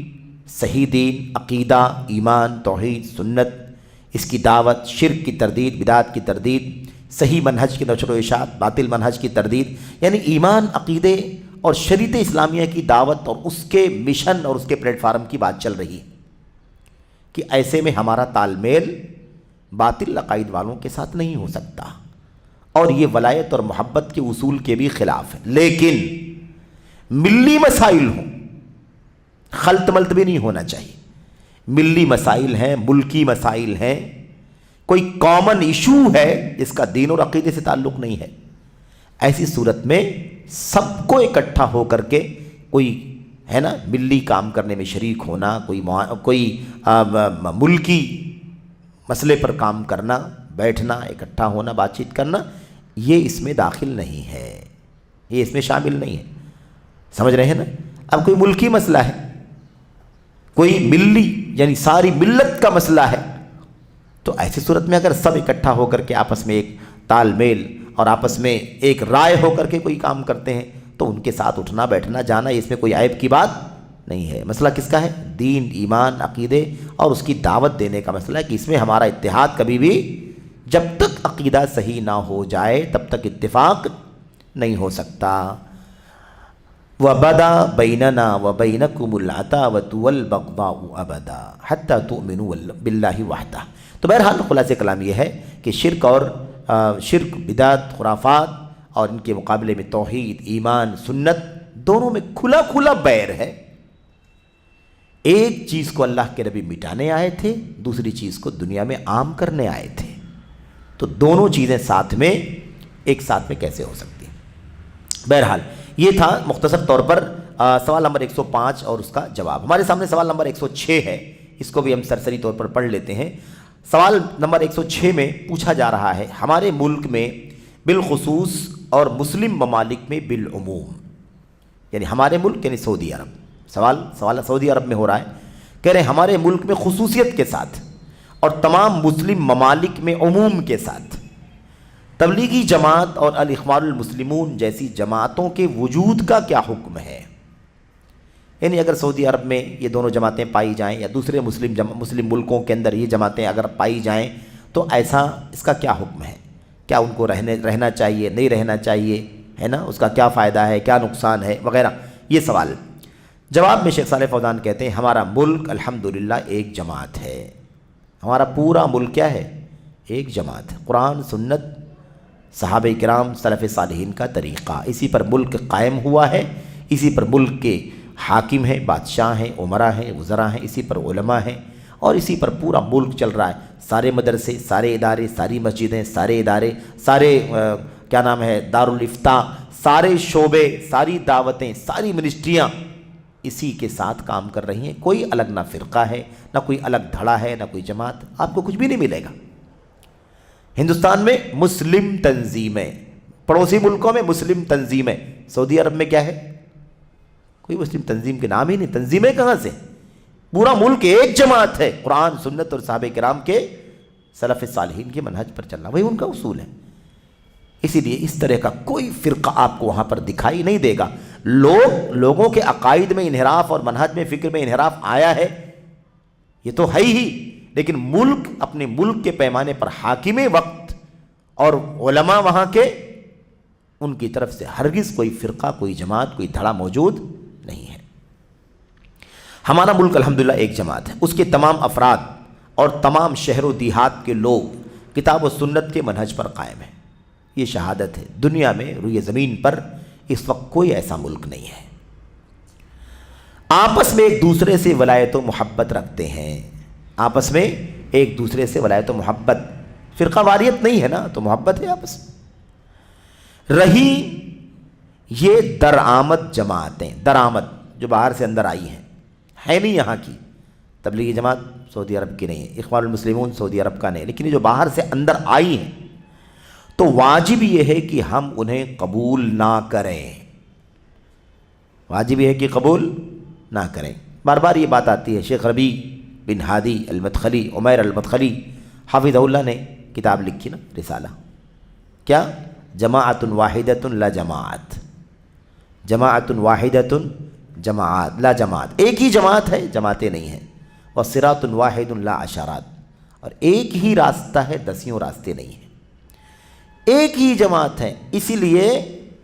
صحیح دین، عقیدہ، ایمان، توحید، سنت، اس کی دعوت، شرک کی تردید، بدعت کی تردید، صحیح منہج کی نشر و اشاعت، باطل منہج کی تردید، یعنی ایمان، عقیدے اور شریعت اسلامیہ کی دعوت اور اس کے مشن اور اس کے پلیٹ فارم کی بات چل رہی ہے کہ ایسے میں ہمارا تال میل باطل عقائد والوں کے ساتھ نہیں ہو سکتا، اور یہ ولایت اور محبت کے اصول کے بھی خلاف ہے۔ لیکن ملی مسائل ہوں، خلط ملط بھی نہیں ہونا چاہیے، ملی مسائل ہیں، ملکی مسائل ہیں، کوئی کامن ایشو ہے جس کا دین اور عقیدے سے تعلق نہیں ہے، ایسی صورت میں سب کو اکٹھا ہو کر کے کوئی ہے نا ملی کام کرنے میں شریک ہونا، کوئی ملکی مسئلے پر کام کرنا، بیٹھنا، اکٹھا ہونا، بات چیت کرنا، یہ اس میں داخل نہیں ہے، یہ اس میں شامل نہیں ہے، سمجھ رہے ہیں نا؟ اب کوئی ملکی مسئلہ ہے، کوئی ملی یعنی ساری ملت کا مسئلہ ہے، تو ایسی صورت میں اگر سب اکٹھا ہو کر کے آپس میں ایک تال میل اور آپس میں ایک رائے ہو کر کے کوئی کام کرتے ہیں تو ان کے ساتھ اٹھنا بیٹھنا جانا، اس میں کوئی عیب کی بات نہیں ہے۔ مسئلہ کس کا ہے؟ دین، ایمان، عقیدے اور اس کی دعوت دینے کا مسئلہ ہے کہ اس میں ہمارا اتحاد کبھی بھی، جب تک عقیدہ صحیح نہ ہو جائے تب تک اتفاق نہیں ہو سکتا۔ وَبَدَا بَيْنَنَا وَبَيْنَكُمُ الْعَدَاوَةُ وَالْبَغْضَاءُ أَبَدًا حَتَّى تُؤْمِنُوا بِاللَّهِ وَحْدَهُ۔ تو بہرحال خلاصہ کلام یہ ہے کہ شرک، بدعت، خرافات اور ان کے مقابلے میں توحید، ایمان، سنت، دونوں میں کھلا کھلا بیر ہے۔ ایک چیز کو اللہ کے نبی مٹانے آئے تھے، دوسری چیز کو دنیا میں عام کرنے آئے تھے، تو دونوں چیزیں ساتھ میں ایک ساتھ میں کیسے ہو سکتی ہیں؟ بہرحال یہ تھا مختصر طور پر سوال نمبر 105 اور اس کا جواب۔ ہمارے سامنے سوال نمبر 106 ہے، اس کو بھی ہم سرسری طور پر پڑھ لیتے ہیں۔ سوال نمبر 106 میں پوچھا جا رہا ہے ہمارے ملک میں بالخصوص اور مسلم ممالک میں بالعموم، یعنی ہمارے ملک یعنی سعودی عرب، سوال سعودی عرب میں ہو رہا ہے کہہ رہے ہیں ہمارے ملک میں خصوصیت کے ساتھ اور تمام مسلم ممالک میں عموم کے ساتھ تبلیغی جماعت اور الاخوان المسلمون جیسی جماعتوں کے وجود کا کیا حکم ہے؟ یعنی اگر سعودی عرب میں یہ دونوں جماعتیں پائی جائیں یا دوسرے مسلم ملکوں کے اندر یہ جماعتیں اگر پائی جائیں تو ایسا اس کا کیا حکم ہے؟ کیا ان کو رہنا چاہیے، نہیں رہنا چاہیے، ہے نا؟ اس کا کیا فائدہ ہے، کیا نقصان ہے وغیرہ، یہ سوال۔ جواب میں شیخ صالح فوزان کہتے ہیں ہمارا ملک الحمدللہ ایک جماعت ہے۔ ہمارا پورا ملک کیا ہے؟ ایک جماعت ہے۔ قرآن، سنت، صحابہ کرام، سلف صالحین کا طریقہ، اسی پر ملک قائم ہوا ہے، اسی پر ملک کے حاکم ہیں، بادشاہ ہیں، عمراء ہیں، وزراء ہیں، اسی پر علماء ہیں، اور اسی پر پورا ملک چل رہا ہے۔ سارے مدرسے، سارے ادارے، ساری مسجدیں، سارے ادارے، سارے دارالافتاء، سارے شعبے، ساری دعوتیں، ساری منسٹریاں اسی کے ساتھ کام کر رہی ہیں۔ کوئی الگ نہ فرقہ ہے، نہ کوئی الگ دھڑا ہے، نہ کوئی جماعت، آپ کو کچھ بھی نہیں ملے گا۔ ہندوستان میں مسلم تنظیمیں، پڑوسی ملکوں میں مسلم تنظیمیں، سعودی عرب میں کیا ہے؟ کوئی مسلم تنظیم کے نام ہی نہیں، تنظیمیں کہاں سے؟ پورا ملک ایک جماعت ہے، قرآن، سنت اور صحابہ کرام کے، سلف صالحین کے منہج پر چلنا، وہی ان کا اصول ہے۔ اسی لیے اس طرح کا کوئی فرقہ آپ کو وہاں پر دکھائی نہیں دے گا۔ لوگوں کے عقائد میں انحراف اور منہج میں، فکر میں انحراف آیا ہے، یہ تو ہے ہی، لیکن ملک، اپنے ملک کے پیمانے پر حاکم وقت اور علماء وہاں کے، ان کی طرف سے ہرگز کوئی فرقہ، کوئی جماعت، کوئی دھڑا موجود نہیں ہے۔ ہمارا ملک الحمدللہ ایک جماعت ہے، اس کے تمام افراد اور تمام شہر و دیہات کے لوگ کتاب و سنت کے منہج پر قائم ہیں، یہ شہادت ہے۔ دنیا میں روئے زمین پر اس وقت کوئی ایسا ملک نہیں ہے۔ آپس میں ایک دوسرے سے ولایت و محبت رکھتے ہیں، آپس میں ایک دوسرے سے ولایت و محبت، فرقہ واریت نہیں ہے نا، تو محبت ہے آپس میں۔ رہی یہ درآمد جماعتیں، درآمد جو باہر سے اندر آئی ہیں، ہے نہیں یہاں کی، تبلیغی جماعت سعودی عرب کی نہیں ہے، اخوان المسلمون سعودی عرب کا نہیں، لیکن یہ جو باہر سے اندر آئی ہیں تو واجب یہ ہے کہ ہم انہیں قبول نہ کریں، واجب یہ ہے کہ قبول نہ کریں۔ بار بار یہ بات آتی ہے۔ شیخ ربیع بن ہادی المدخلی، عمیر المدخلی حافظہ اللہ نے کتاب لکھی نا، رسالہ، کیا؟ جماعت واحدۃ لا جماعت، جماعت واحدۃ جماعت لا جماعت، ایک ہی جماعت ہے، جماعتیں نہیں ہیں۔ وصراط واحد لا عشرات، اور ایک ہی راستہ ہے، دسیوں راستے نہیں ہیں، ایک ہی جماعت ہے۔ اسی لیے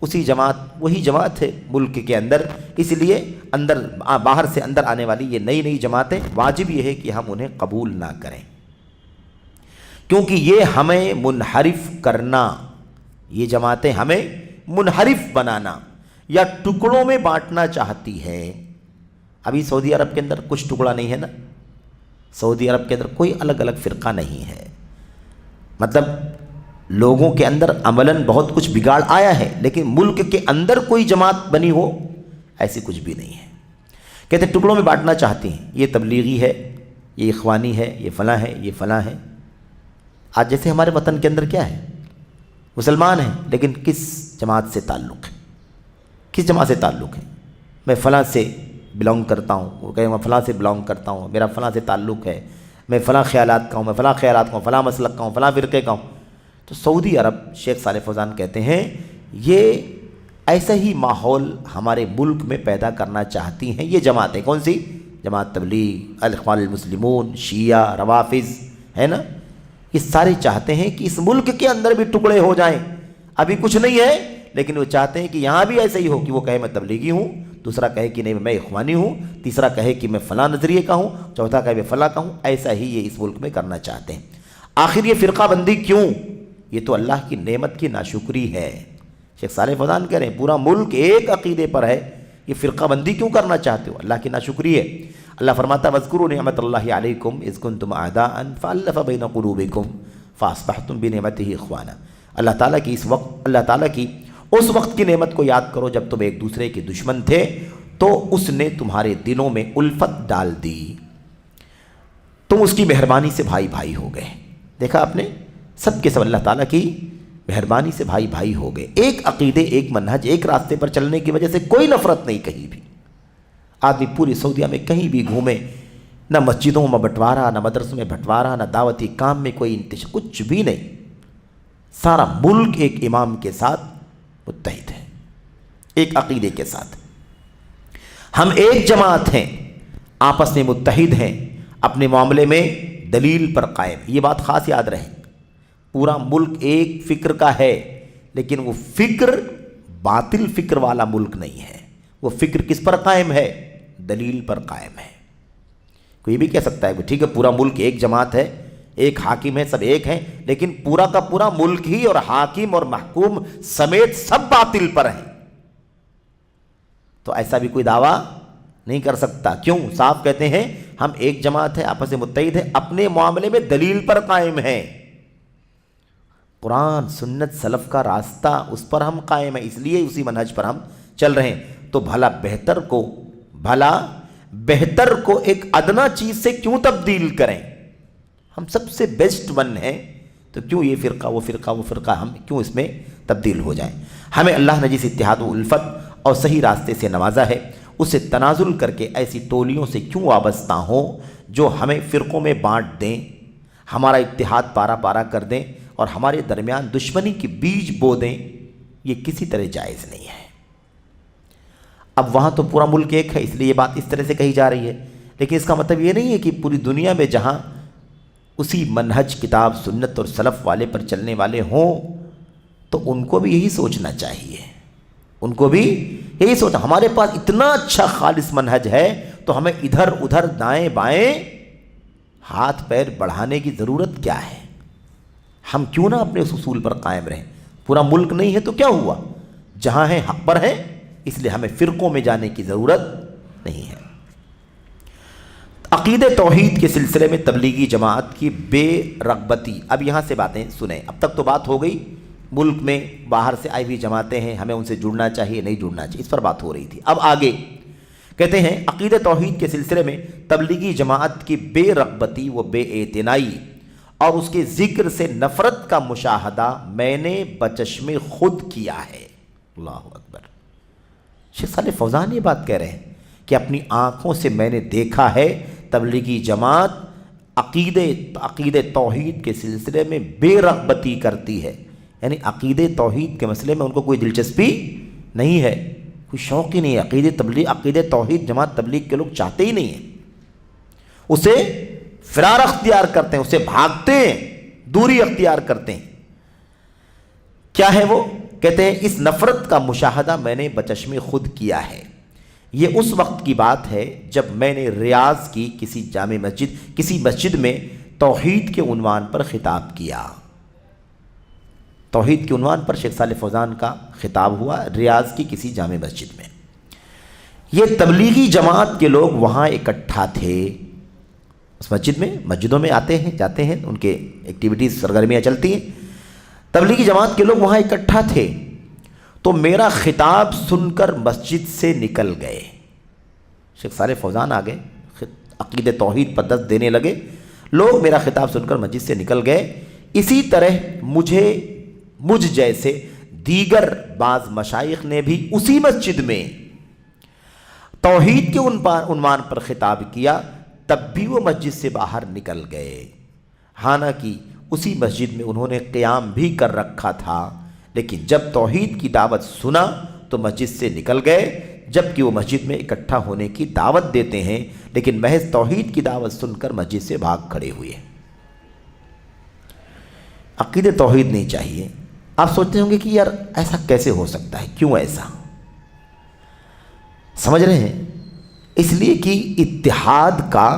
اسی جماعت، وہی جماعت ہے ملک کے اندر، اس لیے اندر، باہر سے اندر آنے والی یہ نئی نئی جماعتیں واجب یہ ہے کہ ہم انہیں قبول نہ کریں، کیونکہ یہ ہمیں منحرف کرنا، یہ جماعتیں ہمیں منحرف بنانا یا ٹکڑوں میں بانٹنا چاہتی ہے۔ ابھی سعودی عرب کے اندر کچھ ٹکڑا نہیں ہے نا، سعودی عرب کے اندر کوئی الگ الگ فرقہ نہیں ہے، مطلب لوگوں کے اندر عملاً بہت کچھ بگاڑ آیا ہے، لیکن ملک کے اندر کوئی جماعت بنی ہو ایسی کچھ بھی نہیں ہے۔ کہتے ہیں ٹکڑوں میں بانٹنا چاہتی ہیں، یہ تبلیغی ہے، یہ اخوانی ہے، یہ فلاں ہے، یہ فلاں ہے۔ آج جیسے ہمارے وطن کے اندر کیا ہے، مسلمان ہیں لیکن کس جماعت سے تعلق ہے، کس جماعت سے تعلق ہے؟ میں فلاں سے بلانگ کرتا ہوں، وہ کہے میں فلاں سے بلانگ کرتا ہوں، میرا فلاں سے تعلق ہے، میں فلاں خیالات کا ہوں، میں فلاں خیالات کا ہوں، فلاں مسلک کا ہوں، فلاں فرقے کا ہوں۔ تو سعودی عرب، شیخ صالح فوزان کہتے ہیں، یہ ایسا ہی ماحول ہمارے ملک میں پیدا کرنا چاہتی ہیں یہ جماعتیں۔ کون سی؟ جماعت تبلیغ، الاخوان المسلمون، شیعہ، روافظ، ہے نا، یہ سارے چاہتے ہیں کہ اس ملک کے اندر بھی ٹکڑے ہو جائیں۔ ابھی کچھ نہیں ہے، لیکن وہ چاہتے ہیں کہ یہاں بھی ایسا ہی ہو کہ وہ کہے میں تبلیغی ہوں، دوسرا کہے کہ نہیں میں اخوانی ہوں، تیسرا کہے کہ میں فلاں نظریے کا ہوں، چوتھا کہے میں فلاں کا ہوں۔ ایسا ہی یہ اس ملک میں کرنا چاہتے ہیں۔ آخر یہ فرقہ بندی کیوں؟ یہ تو اللہ کی نعمت کی ناشکری ہے۔ شیخ صالح فوزان کہہ رہے ہیں پورا ملک ایک عقیدے پر ہے، یہ فرقہ بندی کیوں کرنا چاہتے ہو؟ اللہ کی ناشکری ہے۔ اللہ فرماتا وَاذْكُرُوا نِعْمَتَ اللَّهِ عَلَيْكُمْ إِذْ كُنْتُمْ أَعْدَاءً فَأَلَّفَ بَيْنَ قُلُوبِكُمْ فَأَصْبَحْتُمْ بِنِعْمَتِهِ إِخْوَانًا۔ اللہ تعالیٰ کی اس وقت کی نعمت کو یاد کرو جب تم ایک دوسرے کے دشمن تھے تو اس نے تمہارے دلوں میں الفت ڈال دی، تم اس کی مہربانی سے بھائی بھائی ہو گئے۔ دیکھا آپ نے، سب کے سب اللہ تعالیٰ کی مہربانی سے بھائی بھائی ہو گئے، ایک عقیدے، ایک منہج، ایک راستے پر چلنے کی وجہ سے کوئی نفرت نہیں کہیں بھی۔ آدمی پوری سعودیہ میں کہیں بھی گھومے، نہ مسجدوں میں بٹوارا، نہ مدرسوں میں بٹوارا، نہ دعوتی کام میں کوئی انتشار، کچھ بھی نہیں۔ سارا ملک ایک امام کے ساتھ متحد ہے، ایک عقیدے کے ساتھ۔ ہم ایک جماعت ہیں، آپس میں متحد ہیں، اپنے معاملے میں دلیل پر قائم۔ یہ بات خاص یاد رہے، پورا ملک ایک فکر کا ہے، لیکن وہ فکر باطل فکر والا ملک نہیں ہے۔ وہ فکر کس پر قائم ہے؟ دلیل پر قائم ہے۔ کوئی بھی کہہ سکتا ہے کہ ٹھیک ہے پورا ملک ایک جماعت ہے، ایک حاکم ہے، سب ایک ہیں، لیکن پورا کا پورا ملک ہی اور حاکم اور محکوم سمیت سب باطل پر ہیں، تو ایسا بھی کوئی دعویٰ نہیں کر سکتا۔ کیوں؟ صاف کہتے ہیں ہم ایک جماعت ہے، آپس میں متحد ہے، اپنے معاملے میں دلیل پر قائم ہیں، قرآن سنت سلف کا راستہ اس پر ہم قائم ہیں، اس لیے اسی منہج پر ہم چل رہے ہیں۔ تو بھلا بہتر کو ایک ادنا چیز سے کیوں تبدیل کریں؟ ہم سب سے بیسٹ ون ہیں، تو کیوں یہ فرقہ وہ فرقہ ہم کیوں اس میں تبدیل ہو جائیں؟ ہمیں اللہ نے جس اتحاد و الفت اور صحیح راستے سے نوازا ہے، اسے تنازل کر کے ایسی ٹولیوں سے کیوں وابستہ ہوں جو ہمیں فرقوں میں بانٹ دیں، ہمارا اتحاد پارا پارا کر دیں اور ہمارے درمیان دشمنی کے بیج بو دیں۔ یہ کسی طرح جائز نہیں ہے۔ اب وہاں تو پورا ملک ایک ہے، اس لیے یہ بات اس طرح سے کہی جا رہی ہے، لیکن اس کا مطلب یہ نہیں ہے کہ پوری دنیا میں جہاں اسی منہج کتاب سنت اور سلف والے پر چلنے والے ہوں تو ان کو بھی یہی سوچنا چاہیے، ان کو بھی یہی سوچنا۔ ہمارے پاس اتنا اچھا خالص منہج ہے تو ہمیں ادھر ادھر دائیں بائیں ہاتھ پیر بڑھانے کی ضرورت کیا ہے؟ ہم کیوں نہ اپنے اس اصول پر قائم رہیں؟ پورا ملک نہیں ہے تو کیا ہوا؟ جہاں ہیں حق پر ہیں، اس لیے ہمیں فرقوں میں جانے کی ضرورت نہیں ہے۔ عقید توحید کے سلسلے میں تبلیغی جماعت کی بے رغبتی، اب یہاں سے باتیں سنیں۔ اب تک تو بات ہو گئی ملک میں باہر سے آئی ہوئی جماعتیں ہیں، ہمیں ان سے جڑنا چاہیے نہیں جڑنا چاہیے، اس پر بات ہو رہی تھی۔ اب آگے کہتے ہیں عقید توحید کے سلسلے میں تبلیغی جماعت کی بے رغبتی و بے اعتنائی اور اس کے ذکر سے نفرت کا مشاہدہ میں نے بچشم خود کیا ہے۔ اللہ اکبر۔ شیخ صالح فوزان یہ بات کہہ رہے ہیں کہ اپنی آنکھوں سے میں نے دیکھا ہے تبلیغی جماعت عقید توحید کے سلسلے میں بے رغبتی کرتی ہے، یعنی عقید توحید کے مسئلے میں ان کو کوئی دلچسپی نہیں ہے، کوئی شوق ہی نہیں ہے۔ عقید توحید جماعت تبلیغ کے لوگ چاہتے ہی نہیں ہیں، اسے فرار اختیار کرتے ہیں، اسے بھاگتے ہیں، دوری اختیار کرتے ہیں۔ کیا ہے وہ؟ کہتے ہیں اس نفرت کا مشاہدہ میں نے بچشم خود کیا ہے۔ یہ اس وقت کی بات ہے جب میں نے ریاض کی کسی مسجد میں توحید کے عنوان پر خطاب کیا۔ توحید کے عنوان پر شیخ صالح فوزان کا خطاب ہوا ریاض کی کسی جامع مسجد میں۔ یہ تبلیغی جماعت کے لوگ وہاں اکٹھا تھے، اس مسجدوں میں آتے ہیں جاتے ہیں، ان کے ایکٹیویٹیز سرگرمیاں چلتی ہیں۔ تبلیغی جماعت کے لوگ وہاں اکٹھا تھے تو میرا خطاب سن کر مسجد سے نکل گئے۔ شیخ صالح فوزان آگے عقید توحید پر دست دینے لگے، لوگ میرا خطاب سن کر مسجد سے نکل گئے۔ اسی طرح مجھ جیسے دیگر بعض مشائخ نے بھی اسی مسجد میں توحید کے عنوان پر خطاب کیا، تب بھی وہ مسجد سے باہر نکل گئے، حالانکہ اسی مسجد میں انہوں نے قیام بھی کر رکھا تھا، لیکن جب توحید کی دعوت سنا تو مسجد سے نکل گئے، جبکہ وہ مسجد میں اکٹھا ہونے کی دعوت دیتے ہیں، لیکن محض توحید کی دعوت سن کر مسجد سے بھاگ کھڑے ہوئے۔ عقید توحید نہیں چاہیے۔ آپ سوچتے ہوں گے کہ یار ایسا کیسے ہو سکتا ہے، کیوں ایسا؟ سمجھ رہے ہیں؟ اس لیے کہ اتحاد کا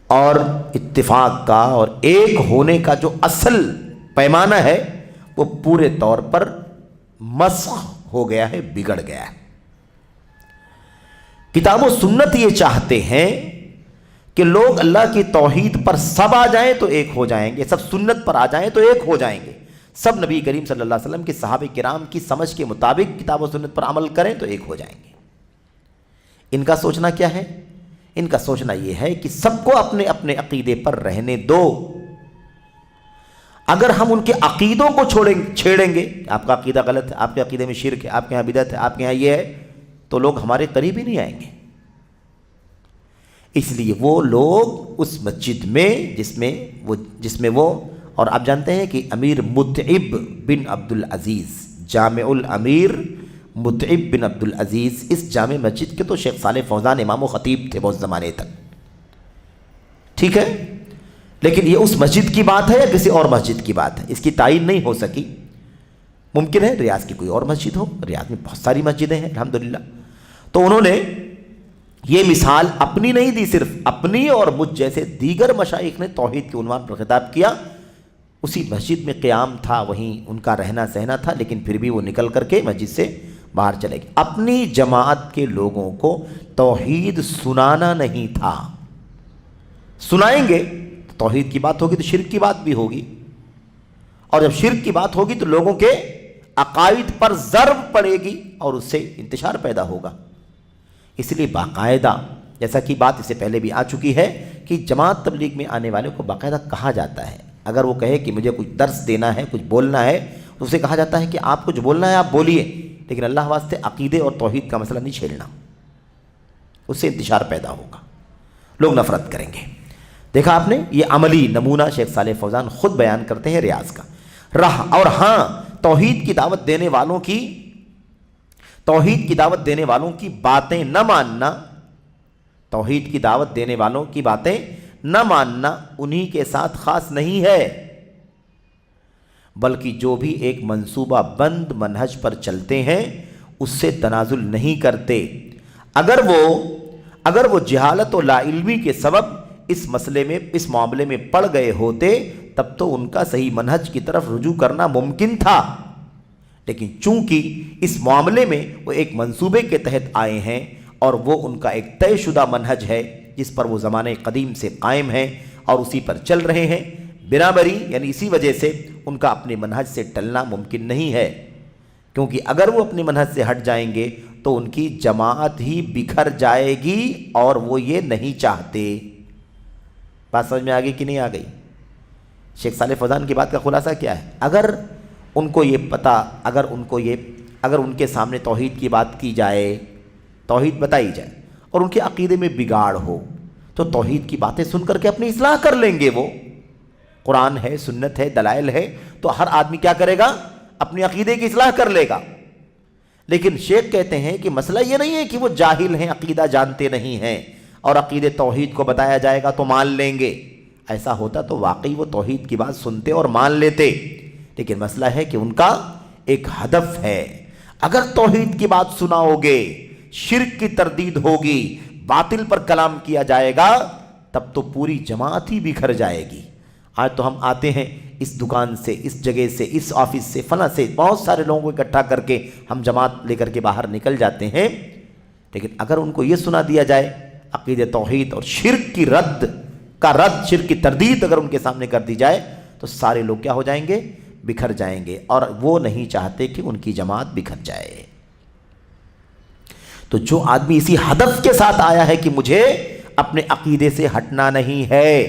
اور اتفاق کا اور ایک ہونے کا جو اصل پیمانہ ہے وہ پورے طور پر مسخ ہو گیا ہے، بگڑ گیا ہے۔ کتاب و سنت یہ چاہتے ہیں کہ لوگ اللہ کی توحید پر سب آ جائیں تو ایک ہو جائیں گے، سب سنت پر آ جائیں تو ایک ہو جائیں گے، سب نبی کریم صلی اللہ علیہ وسلم کے صحابہ کرام کی سمجھ کے مطابق کتاب و سنت پر عمل کریں تو ایک ہو جائیں گے۔ ان کا سوچنا کیا ہے؟ ان کا سوچنا یہ ہے کہ سب کو اپنے اپنے عقیدے پر رہنے دو۔ اگر ہم ان کے عقیدوں کو چھیڑیں گے، آپ کا عقیدہ غلط ہے، آپ کے عقیدے میں شرک ہے، آپ کے یہاں بدعت ہے، آپ کے یہاں یہ ہے، تو لوگ ہمارے قریب ہی نہیں آئیں گے۔ اس لیے وہ لوگ اس مسجد میں جس میں وہ اور آپ جانتے ہیں کہ امیر متعب بن عبدالعزیز، جامع الامیر متعب بن عبدالعزیز، اس جامع مسجد کے تو شیخ صالح فوزان امام و خطیب تھے بہت زمانے تک، ٹھیک ہے، لیکن یہ اس مسجد کی بات ہے یا کسی اور مسجد کی بات ہے، اس کی تعین نہیں ہو سکی۔ ممکن ہے ریاض کی کوئی اور مسجد ہو، ریاض میں بہت ساری مسجدیں ہیں الحمدللہ۔ تو انہوں نے یہ مثال اپنی نہیں دی، صرف اپنی اور مجھ جیسے دیگر مشائخ نے توحید کے عنوان پر خطاب کیا۔ اسی مسجد میں قیام تھا، وہیں ان کا رہنا سہنا تھا، لیکن پھر بھی وہ نکل کر کے مسجد سے باہر چلے گئے۔ اپنی جماعت کے لوگوں کو توحید سنانا نہیں تھا۔ سنائیں گے تو توحید کی بات ہوگی تو شرک کی بات بھی ہوگی، اور جب شرک کی بات ہوگی تو لوگوں کے عقائد پر ضرب پڑے گی اور اس سے انتشار پیدا ہوگا۔ اس لیے باقاعدہ، جیسا کہ بات اس سے پہلے بھی آ چکی ہے، کہ جماعت تبلیغ میں آنے والے کو باقاعدہ کہا جاتا ہے، اگر وہ کہے کہ مجھے کچھ درس دینا ہے، کچھ بولنا ہے، تو اسے کہا جاتا ہے کہ آپ کچھ بولنا ہے آپ بولیے، لیکن اللہ واسطے عقیدے اور توحید کا مسئلہ نہیں چھیڑنا، اس سے انتشار پیدا ہوگا، لوگ نفرت کریں گے۔ دیکھا آپ نے، یہ عملی نمونہ شیخ صالح فوزان خود بیان کرتے ہیں ریاض کا۔ اور ہاں، توحید کی دعوت دینے والوں کی باتیں نہ ماننا، توحید کی دعوت دینے والوں کی باتیں نہ ماننا انہی کے ساتھ خاص نہیں ہے، بلکہ جو بھی ایک منصوبہ بند منہج پر چلتے ہیں اس سے تنازل نہیں کرتے۔ اگر وہ جہالت و لا علمی کے سبب اس معاملے میں پڑ گئے ہوتے تب تو ان کا صحیح منہج کی طرف رجوع کرنا ممکن تھا، لیکن چونکہ اس معاملے میں وہ ایک منصوبے کے تحت آئے ہیں اور وہ ان کا ایک طے شدہ منہج ہے جس پر وہ زمانے قدیم سے قائم ہیں اور اسی پر چل رہے ہیں، بنابری یعنی اسی وجہ سے ان کا اپنے منہج سے ٹلنا ممکن نہیں ہے، کیونکہ اگر وہ اپنے منہج سے ہٹ جائیں گے تو ان کی جماعت ہی بکھر جائے گی اور وہ یہ نہیں چاہتے۔ بات سمجھ میں آ گئی کہ نہیں آ گئی؟ شیخ صالح فوزان کی بات کا خلاصہ کیا ہے؟ اگر ان کو یہ پتہ، اگر ان کے سامنے توحید کی بات کی جائے، توحید بتائی جائے اور ان کے عقیدے میں بگاڑ ہو تو توحید کی باتیں سن کر کے اپنی اصلاح کر لیں گے۔ وہ قرآن ہے، سنت ہے، دلائل ہے، تو ہر آدمی کیا کرے گا؟ اپنی عقیدے کی اصلاح کر لے گا۔ لیکن شیخ کہتے ہیں کہ مسئلہ یہ نہیں ہے کہ وہ جاہل ہیں، عقیدہ جانتے نہیں ہیں اور عقیدے توحید کو بتایا جائے گا تو مان لیں گے۔ ایسا ہوتا تو واقعی وہ توحید کی بات سنتے اور مان لیتے، لیکن مسئلہ ہے کہ ان کا ایک ہدف ہے۔ اگر توحید کی بات سناؤ گے، شرک کی تردید ہوگی، باطل پر کلام کیا جائے گا، تب تو پوری جماعت ہی بکھر جائے گی۔ آج تو ہم آتے ہیں اس دکان سے، اس جگہ سے، اس آفس سے، فلاں سے، بہت سارے لوگوں کو اکٹھا کر کے ہم جماعت لے کر کے باہر نکل جاتے ہیں، لیکن اگر ان کو یہ سنا دیا جائے عقیدہ توحید اور شرک کی شرک کی تردید اگر ان کے سامنے کر دی جائے تو سارے لوگ کیا ہو جائیں گے؟ بکھر جائیں گے، اور وہ نہیں چاہتے کہ ان کی جماعت بکھر جائے۔ تو جو آدمی اسی ہدف کے ساتھ آیا ہے کہ مجھے اپنے عقیدے سے ہٹنا نہیں ہے،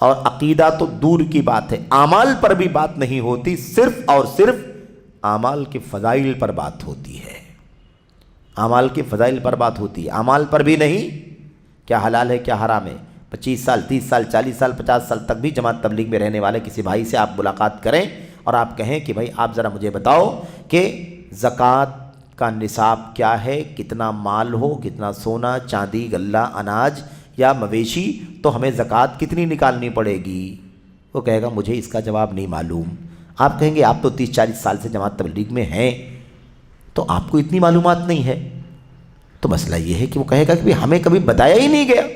اور عقیدہ تو دور کی بات ہے، اعمال پر بھی بات نہیں ہوتی، صرف اور صرف اعمال کے فضائل پر بات ہوتی ہے، اعمال کے فضائل پر بات ہوتی ہے، اعمال پر بھی نہیں، کیا حلال ہے کیا حرام ہے۔ 25 سال 30 سال 40 سال 50 سال تک بھی جماعت تبلیغ میں رہنے والے کسی بھائی سے آپ ملاقات کریں اور آپ کہیں کہ بھائی آپ ذرا مجھے بتاؤ کہ زکوٰۃ کا نصاب کیا ہے، کتنا مال ہو، کتنا سونا چاندی غلہ اناج یا مویشی، تو ہمیں زکوٰۃ کتنی نکالنی پڑے گی؟ وہ کہے گا مجھے اس کا جواب نہیں معلوم۔ آپ کہیں گے آپ تو 30-40 سال سے جماعت تبلیغ میں ہیں تو آپ کو اتنی معلومات نہیں ہے، تو مسئلہ یہ ہے کہ وہ کہے گا کہ ہمیں کبھی بتایا ہی نہیں گیا،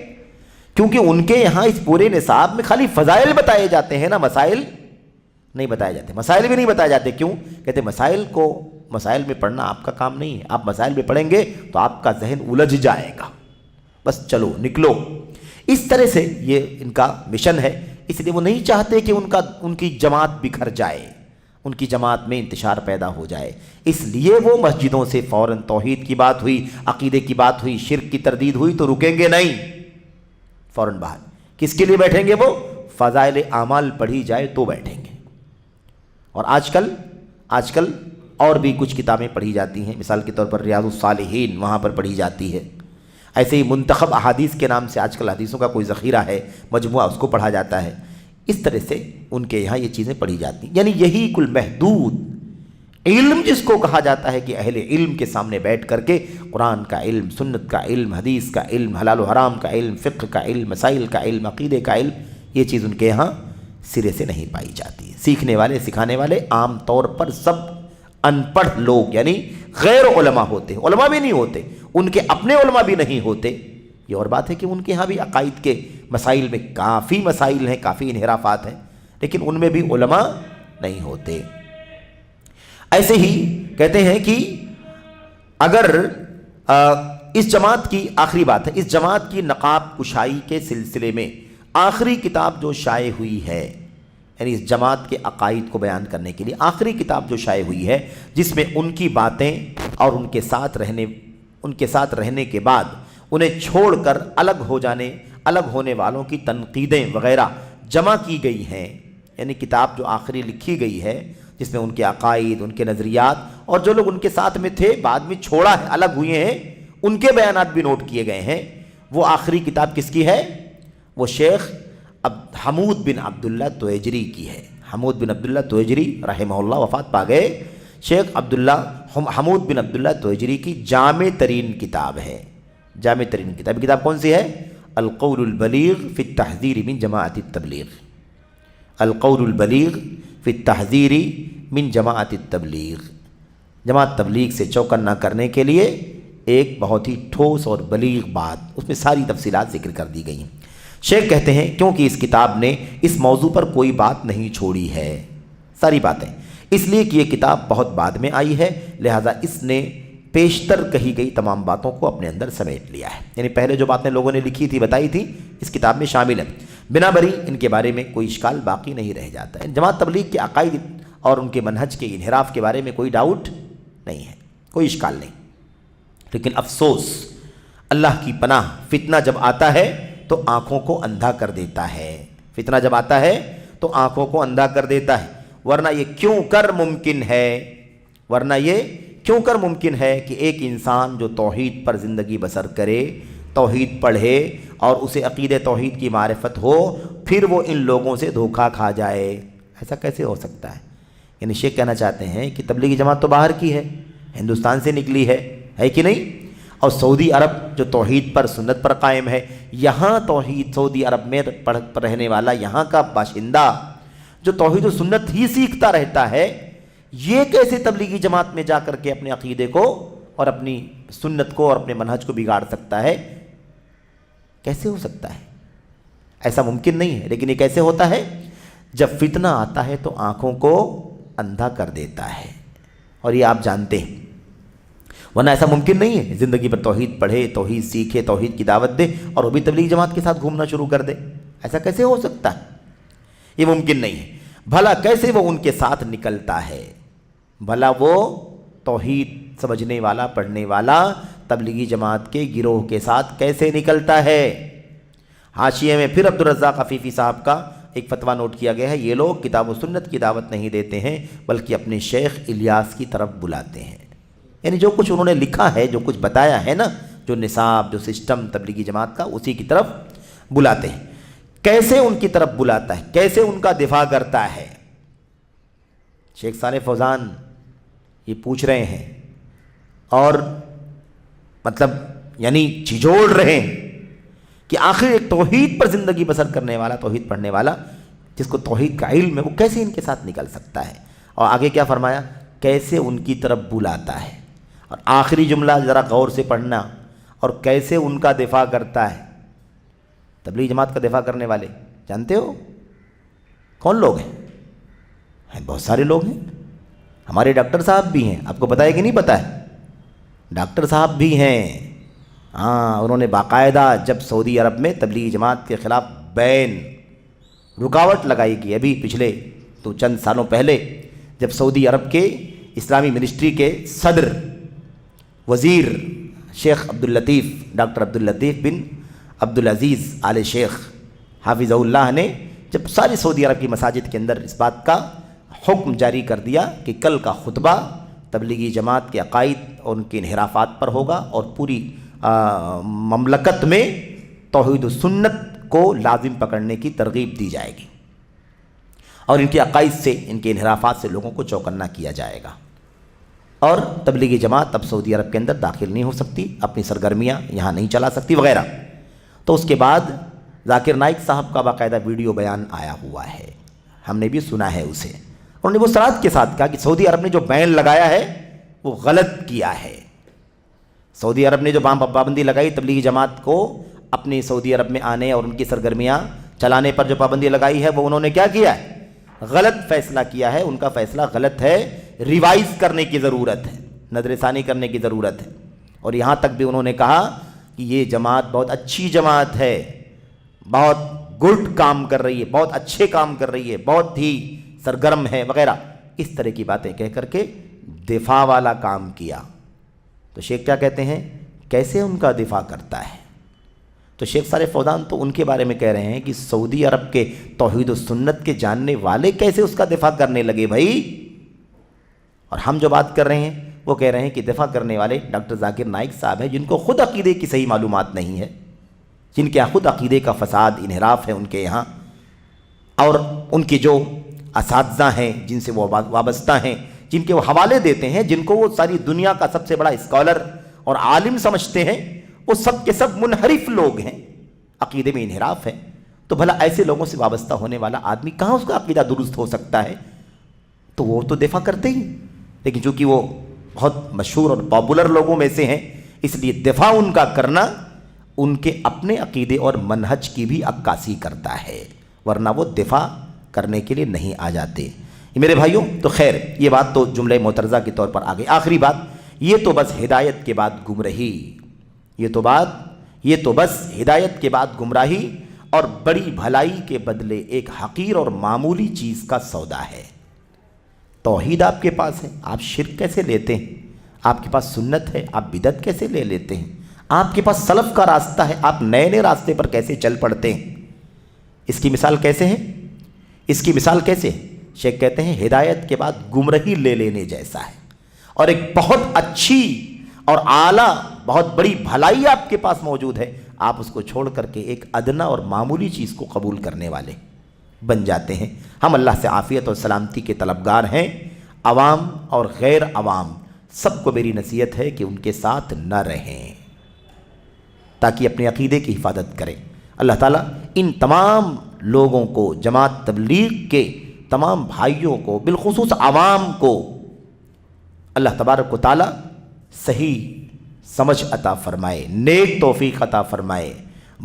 کیونکہ ان کے یہاں اس پورے نصاب میں خالی فضائل بتائے جاتے ہیں نا، مسائل نہیں بتائے جاتے، مسائل بھی نہیں بتائے جاتے۔ کیوں؟ کہتے مسائل میں پڑھنا آپ کا کام نہیں ہے، آپ مسائل میں پڑھیں گے تو آپ کا ذہن الجھ جائے گا، بس چلو نکلو۔ اس طرح سے یہ ان کا مشن ہے، اس لیے وہ نہیں چاہتے کہ ان کی جماعت بکھر جائے، ان کی جماعت میں انتشار پیدا ہو جائے، اس لیے وہ مسجدوں سے فوراً توحید کی بات ہوئی، عقیدے کی بات ہوئی، شرک کی تردید ہوئی تو رکیں گے نہیں، فوراً باہر۔ کس کے لیے بیٹھیں گے؟ وہ فضائل اعمال پڑھی جائے تو بیٹھیں گے۔ اور آج کل اور بھی کچھ کتابیں پڑھی جاتی ہیں، مثال کے طور پر ریاض الصالحین وہاں پر پڑھی جاتی ہے، ایسے ہی منتخب احادیث کے نام سے آج کل حدیثوں کا کوئی ذخیرہ ہے، مجموعہ، اس کو پڑھا جاتا ہے۔ اس طرح سے ان کے یہاں یہ چیزیں پڑھی جاتی ہیں، یعنی یہی کل محدود علم جس کو کہا جاتا ہے کہ اہل علم کے سامنے بیٹھ کر کے قرآن کا علم، سنت کا علم، حدیث کا علم، حلال و حرام کا علم، فقہ کا علم، مسائل کا علم، عقیدے کا علم، یہ چیز ان کے یہاں سرے سے نہیں پائی جاتی۔ سیکھنے والے، سکھانے والے عام طور پر سب ان پڑھ لوگ، یعنی غیر علماء ہوتے، علماء بھی نہیں ہوتے، ان کے اپنے علماء بھی نہیں ہوتے۔ یہ اور بات ہے کہ ان کے ہاں بھی عقائد کے مسائل میں کافی مسائل ہیں، کافی انحرافات ہیں، لیکن ان میں بھی علماء نہیں ہوتے۔ ایسے ہی کہتے ہیں کہ اگر اس جماعت کی آخری بات ہے، اس جماعت کی نقاب کشائی کے سلسلے میں آخری کتاب جو شائع ہوئی ہے، یعنی اس جماعت کے عقائد کو بیان کرنے کے لیے آخری کتاب جو شائع ہوئی ہے، جس میں ان کی باتیں اور ان کے ساتھ رہنے کے بعد انہیں چھوڑ کر الگ ہونے والوں کی تنقیدیں وغیرہ جمع کی گئی ہیں، یعنی کتاب جو آخری لکھی گئی ہے جس میں ان کے عقائد، ان کے نظریات اور جو لوگ ان کے ساتھ میں تھے بعد میں چھوڑا ہے، الگ ہوئے ہیں، ان کے بیانات بھی نوٹ کیے گئے ہیں۔ وہ آخری کتاب کس کی ہے؟ وہ شیخ حمود بن عبداللہ تویجری کی ہے۔ حمود بن عبداللہ تویجری رحمہ اللہ وفات پا گئے۔ شیخ حمود بن عبداللہ تویجری کی جامع ترین کتاب ہے۔ جامع ترین کتاب کون سی ہے؟ القول البلیغ فی التحذیر من جماعت التبلیغ۔ القول البلیغ فی التحذیر من جماعت التبلیغ، جماعت تبلیغ سے چوکن نہ کرنے کے لیے ایک بہت ہی ٹھوس اور بلیغ بات، اس میں ساری تفصیلات ذکر کر دی گئی ہیں۔ شیخ کہتے ہیں کیونکہ اس کتاب نے اس موضوع پر کوئی بات نہیں چھوڑی ہے، ساری باتیں، اس لیے کہ یہ کتاب بہت بعد میں آئی ہے، لہذا اس نے پیشتر کہی گئی تمام باتوں کو اپنے اندر سمیٹ لیا ہے، یعنی پہلے جو باتیں لوگوں نے لکھی تھی، بتائی تھی، اس کتاب میں شامل ہیں۔ بنا بری ان کے بارے میں کوئی اشکال باقی نہیں رہ جاتا ہے۔ جماعت تبلیغ کے عقائد اور ان کے منہج کے انحراف کے بارے میں کوئی ڈاؤٹ نہیں ہے، کوئی اشکال نہیں، لیکن افسوس، اللہ کی پناہ، فتنہ جب آتا ہے تو آنکھوں کو اندھا کر دیتا ہے۔ فتنہ جب آتا ہے تو آنکھوں کو اندھا کر دیتا ہے، ورنہ یہ کیوں کر ممکن ہے کہ ایک انسان جو توحید پر زندگی بسر کرے، توحید پڑھے اور اسے عقید توحید کی معرفت ہو، پھر وہ ان لوگوں سے دھوکہ کھا جائے؟ ایسا کیسے ہو سکتا ہے؟ یعنی شیخ کہنا چاہتے ہیں کہ تبلیغی جماعت تو باہر کی ہے، ہندوستان سے نکلی ہے کہ نہیں؟ اور سعودی عرب جو توحید پر، سنت پر قائم ہے، یہاں توحید، سعودی عرب میں رہنے والا یہاں کا باشندہ جو توحید و سنت ہی سیکھتا رہتا ہے، یہ کیسے تبلیغی جماعت میں جا کر کے اپنے عقیدے کو اور اپنی سنت کو اور اپنے منہج کو بگاڑ سکتا ہے؟ کیسے ہو سکتا ہے؟ ایسا ممکن نہیں ہے۔ لیکن یہ کیسے ہوتا ہے؟ جب فتنہ آتا ہے تو آنکھوں کو اندھا کر دیتا ہے، اور یہ آپ جانتے ہیں، ورنہ ایسا ممکن نہیں ہے زندگی پر توحید پڑھے، توحید سیکھے، توحید کی دعوت دے اور وہ بھی تبلیغ جماعت کے ساتھ گھومنا شروع کر دے۔ ایسا کیسے ہو سکتا ہے؟ یہ ممکن نہیں ہے۔ بھلا کیسے وہ ان کے ساتھ نکلتا ہے؟ بھلا وہ توحید سمجھنے والا، پڑھنے والا تبلیغی جماعت کے گروہ کے ساتھ کیسے نکلتا ہے؟ حاشیے میں پھر عبدالرزاق عفیفی صاحب کا ایک فتویٰ نوٹ کیا گیا ہے، یہ لوگ کتاب و سنت کی دعوت نہیں دیتے ہیں بلکہ اپنے شیخ الیاس کی طرف بلاتے ہیں۔ یعنی جو کچھ انہوں نے لکھا ہے، جو کچھ بتایا ہے نا، جو نصاب، جو سسٹم تبلیغی جماعت کا، اسی کی طرف بلاتے ہیں۔ کیسے ان کی طرف بلاتا ہے؟ کیسے ان کا دفاع کرتا ہے؟ شیخ صالح فوزان یہ پوچھ رہے ہیں اور مطلب یعنی جھجھوڑ رہے ہیں کہ آخر ایک توحید پر زندگی بسر کرنے والا، توحید پڑھنے والا، جس کو توحید کا علم ہے، وہ کیسے ان کے ساتھ نکل سکتا ہے؟ اور آگے کیا فرمایا؟ کیسے ان کی طرف بلاتا ہے۔ اور آخری جملہ ذرا غور سے پڑھنا، اور کیسے ان کا دفاع کرتا ہے۔ تبلیغ جماعت کا دفاع کرنے والے جانتے ہو کون لوگ ہیں؟ بہت سارے لوگ ہیں، ہمارے ڈاکٹر صاحب بھی ہیں، آپ کو پتہ ہے کہ نہیں پتہ ہے؟ ڈاکٹر صاحب بھی ہیں، ہاں، انہوں نے باقاعدہ جب سعودی عرب میں تبلیغی جماعت کے خلاف بین رکاوٹ لگائی گئی، ابھی پچھلے تو چند سالوں پہلے جب سعودی عرب کے اسلامی منسٹری کے صدر وزیر شیخ عبداللطیف، ڈاکٹر عبداللطیف بن عبدالعزیز آل شیخ حافظہ اللہ نے جب ساری سعودی عرب کی مساجد کے اندر اس بات کا حکم جاری کر دیا کہ کل کا خطبہ تبلیغی جماعت کے عقائد اور ان کے انحرافات پر ہوگا اور پوری مملکت میں توحید و سنت کو لازم پکڑنے کی ترغیب دی جائے گی اور ان کے عقائد سے، ان کے انحرافات سے لوگوں کو چوکنا کیا جائے گا، اور تبلیغی جماعت اب سعودی عرب کے اندر داخل نہیں ہو سکتی، اپنی سرگرمیاں یہاں نہیں چلا سکتی وغیرہ۔ تو اس کے بعد ذاکر نائک صاحب کا باقاعدہ ویڈیو بیان آیا ہوا ہے، ہم نے بھی سنا ہے اسے، انہوں نے وہ صراحت کے ساتھ کہا کہ سعودی عرب نے جو بین لگایا ہے وہ غلط کیا ہے۔ سعودی عرب نے جو پابندی لگائی تبلیغی جماعت کو اپنی سعودی عرب میں آنے اور ان کی سرگرمیاں چلانے پر جو پابندی لگائی ہے، وہ انہوں نے کیا کیا ہے؟ غلط فیصلہ کیا ہے، ان کا فیصلہ غلط ہے، ریوائز کرنے کی ضرورت ہے، نظر ثانی کرنے کی ضرورت ہے۔ اور یہاں تک بھی انہوں نے کہا کہ یہ جماعت بہت اچھی جماعت ہے، بہت گڈ کام کر رہی ہے، بہت اچھے کام کر رہی ہے، بہت ہی سرگرم ہے وغیرہ، اس طرح کی باتیں کہہ کر کے دفاع والا کام کیا۔ تو شیخ کیا کہتے ہیں؟ کیسے ان کا دفاع کرتا ہے؟ تو شیخ صالح فوزان تو ان کے بارے میں کہہ رہے ہیں کہ سعودی عرب کے توحید و سنت کے جاننے والے کیسے اس کا دفاع کرنے لگے بھائی؟ اور ہم جو بات کر رہے ہیں وہ کہہ رہے ہیں کہ دفاع کرنے والے ڈاکٹر ذاکر نائک صاحب ہیں، جن کو خود عقیدے کی صحیح معلومات نہیں ہے، جن کے یہاں خود عقیدے کا فساد انحراف ہے ان کے یہاں، اور ان کے جو اساتذہ ہیں جن سے وہ وابستہ ہیں، جن کے وہ حوالے دیتے ہیں، جن کو وہ ساری دنیا کا سب سے بڑا اسکالر اور عالم سمجھتے ہیں، وہ سب کے سب منحرف لوگ ہیں، عقیدے میں انحراف ہے۔ تو بھلا ایسے لوگوں سے وابستہ ہونے والا آدمی کہاں اس کا عقیدہ درست ہو سکتا ہے؟ تو وہ تو دفاع کرتے ہی، لیکن چونکہ وہ بہت مشہور اور پاپولر لوگوں میں سے ہیں، اس لیے دفاع ان کا کرنا ان کے اپنے عقیدے اور منہج کی بھی عکاسی کرتا ہے، ورنہ وہ دفاع کرنے کے لیے نہیں آ جاتے۔ میرے بھائیوں، تو خیر یہ بات تو جملہ معترضہ کے طور پر آ گئی۔ آخری بات، یہ تو بس ہدایت کے بعد گمراہی، یہ تو بس ہدایت کے بعد گمراہی اور بڑی بھلائی کے بدلے ایک حقیر اور معمولی چیز کا سودا ہے۔ توحید آپ کے پاس ہے، آپ شرک کیسے لیتے ہیں؟ آپ کے پاس سنت ہے، آپ بدعت کیسے لے لیتے ہیں؟ آپ کے پاس سلف کا راستہ ہے، آپ نئے نئے راستے پر کیسے چل پڑتے ہیں؟ اس کی مثال کیسے ہے؟ اس کی مثال کیسے ہے؟ شیخ کہتے ہیں ہدایت کے بعد گمراہی لے لینے جیسا ہے، اور ایک بہت اچھی اور اعلیٰ بہت بڑی بھلائی آپ کے پاس موجود ہے، آپ اس کو چھوڑ کر کے ایک ادنا اور معمولی چیز کو قبول کرنے والے بن جاتے ہیں۔ ہم اللہ سے عافیت اور سلامتی کے طلبگار ہیں، عوام اور غیر عوام سب کو میری نصیحت ہے کہ ان کے ساتھ نہ رہیں تاکہ اپنے عقیدے کی حفاظت کریں۔ اللہ تعالیٰ ان تمام لوگوں کو، جماعت تبلیغ کے تمام بھائیوں کو، بالخصوص عوام کو اللہ تبارک و تعالیٰ صحیح سمجھ عطا فرمائے، نیک توفیق عطا فرمائے،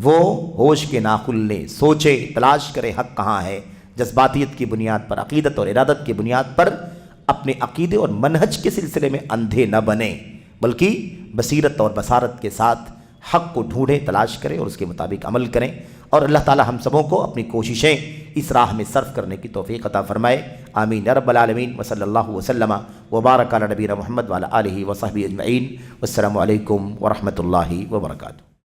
وہ ہوش کے ناخن لیں، سوچے، تلاش کرے حق کہاں ہے، جذباتیت کی بنیاد پر، عقیدت اور ارادت کی بنیاد پر اپنے عقیدے اور منہج کے سلسلے میں اندھے نہ بنیں، بلکہ بصیرت اور بصارت کے ساتھ حق کو ڈھونڈیں، تلاش کریں اور اس کے مطابق عمل کریں، اور اللہ تعالی ہم سبوں کو اپنی کوششیں اس راہ میں صرف کرنے کی توفیق عطا فرمائے۔ آمین یا رب العالمین، وصلی اللہ وسلم وبارک علی نبینا محمد وعلی آلہ وصحبہ اجمعین، والسلام علیکم ورحمۃ اللہ وبرکاتہ۔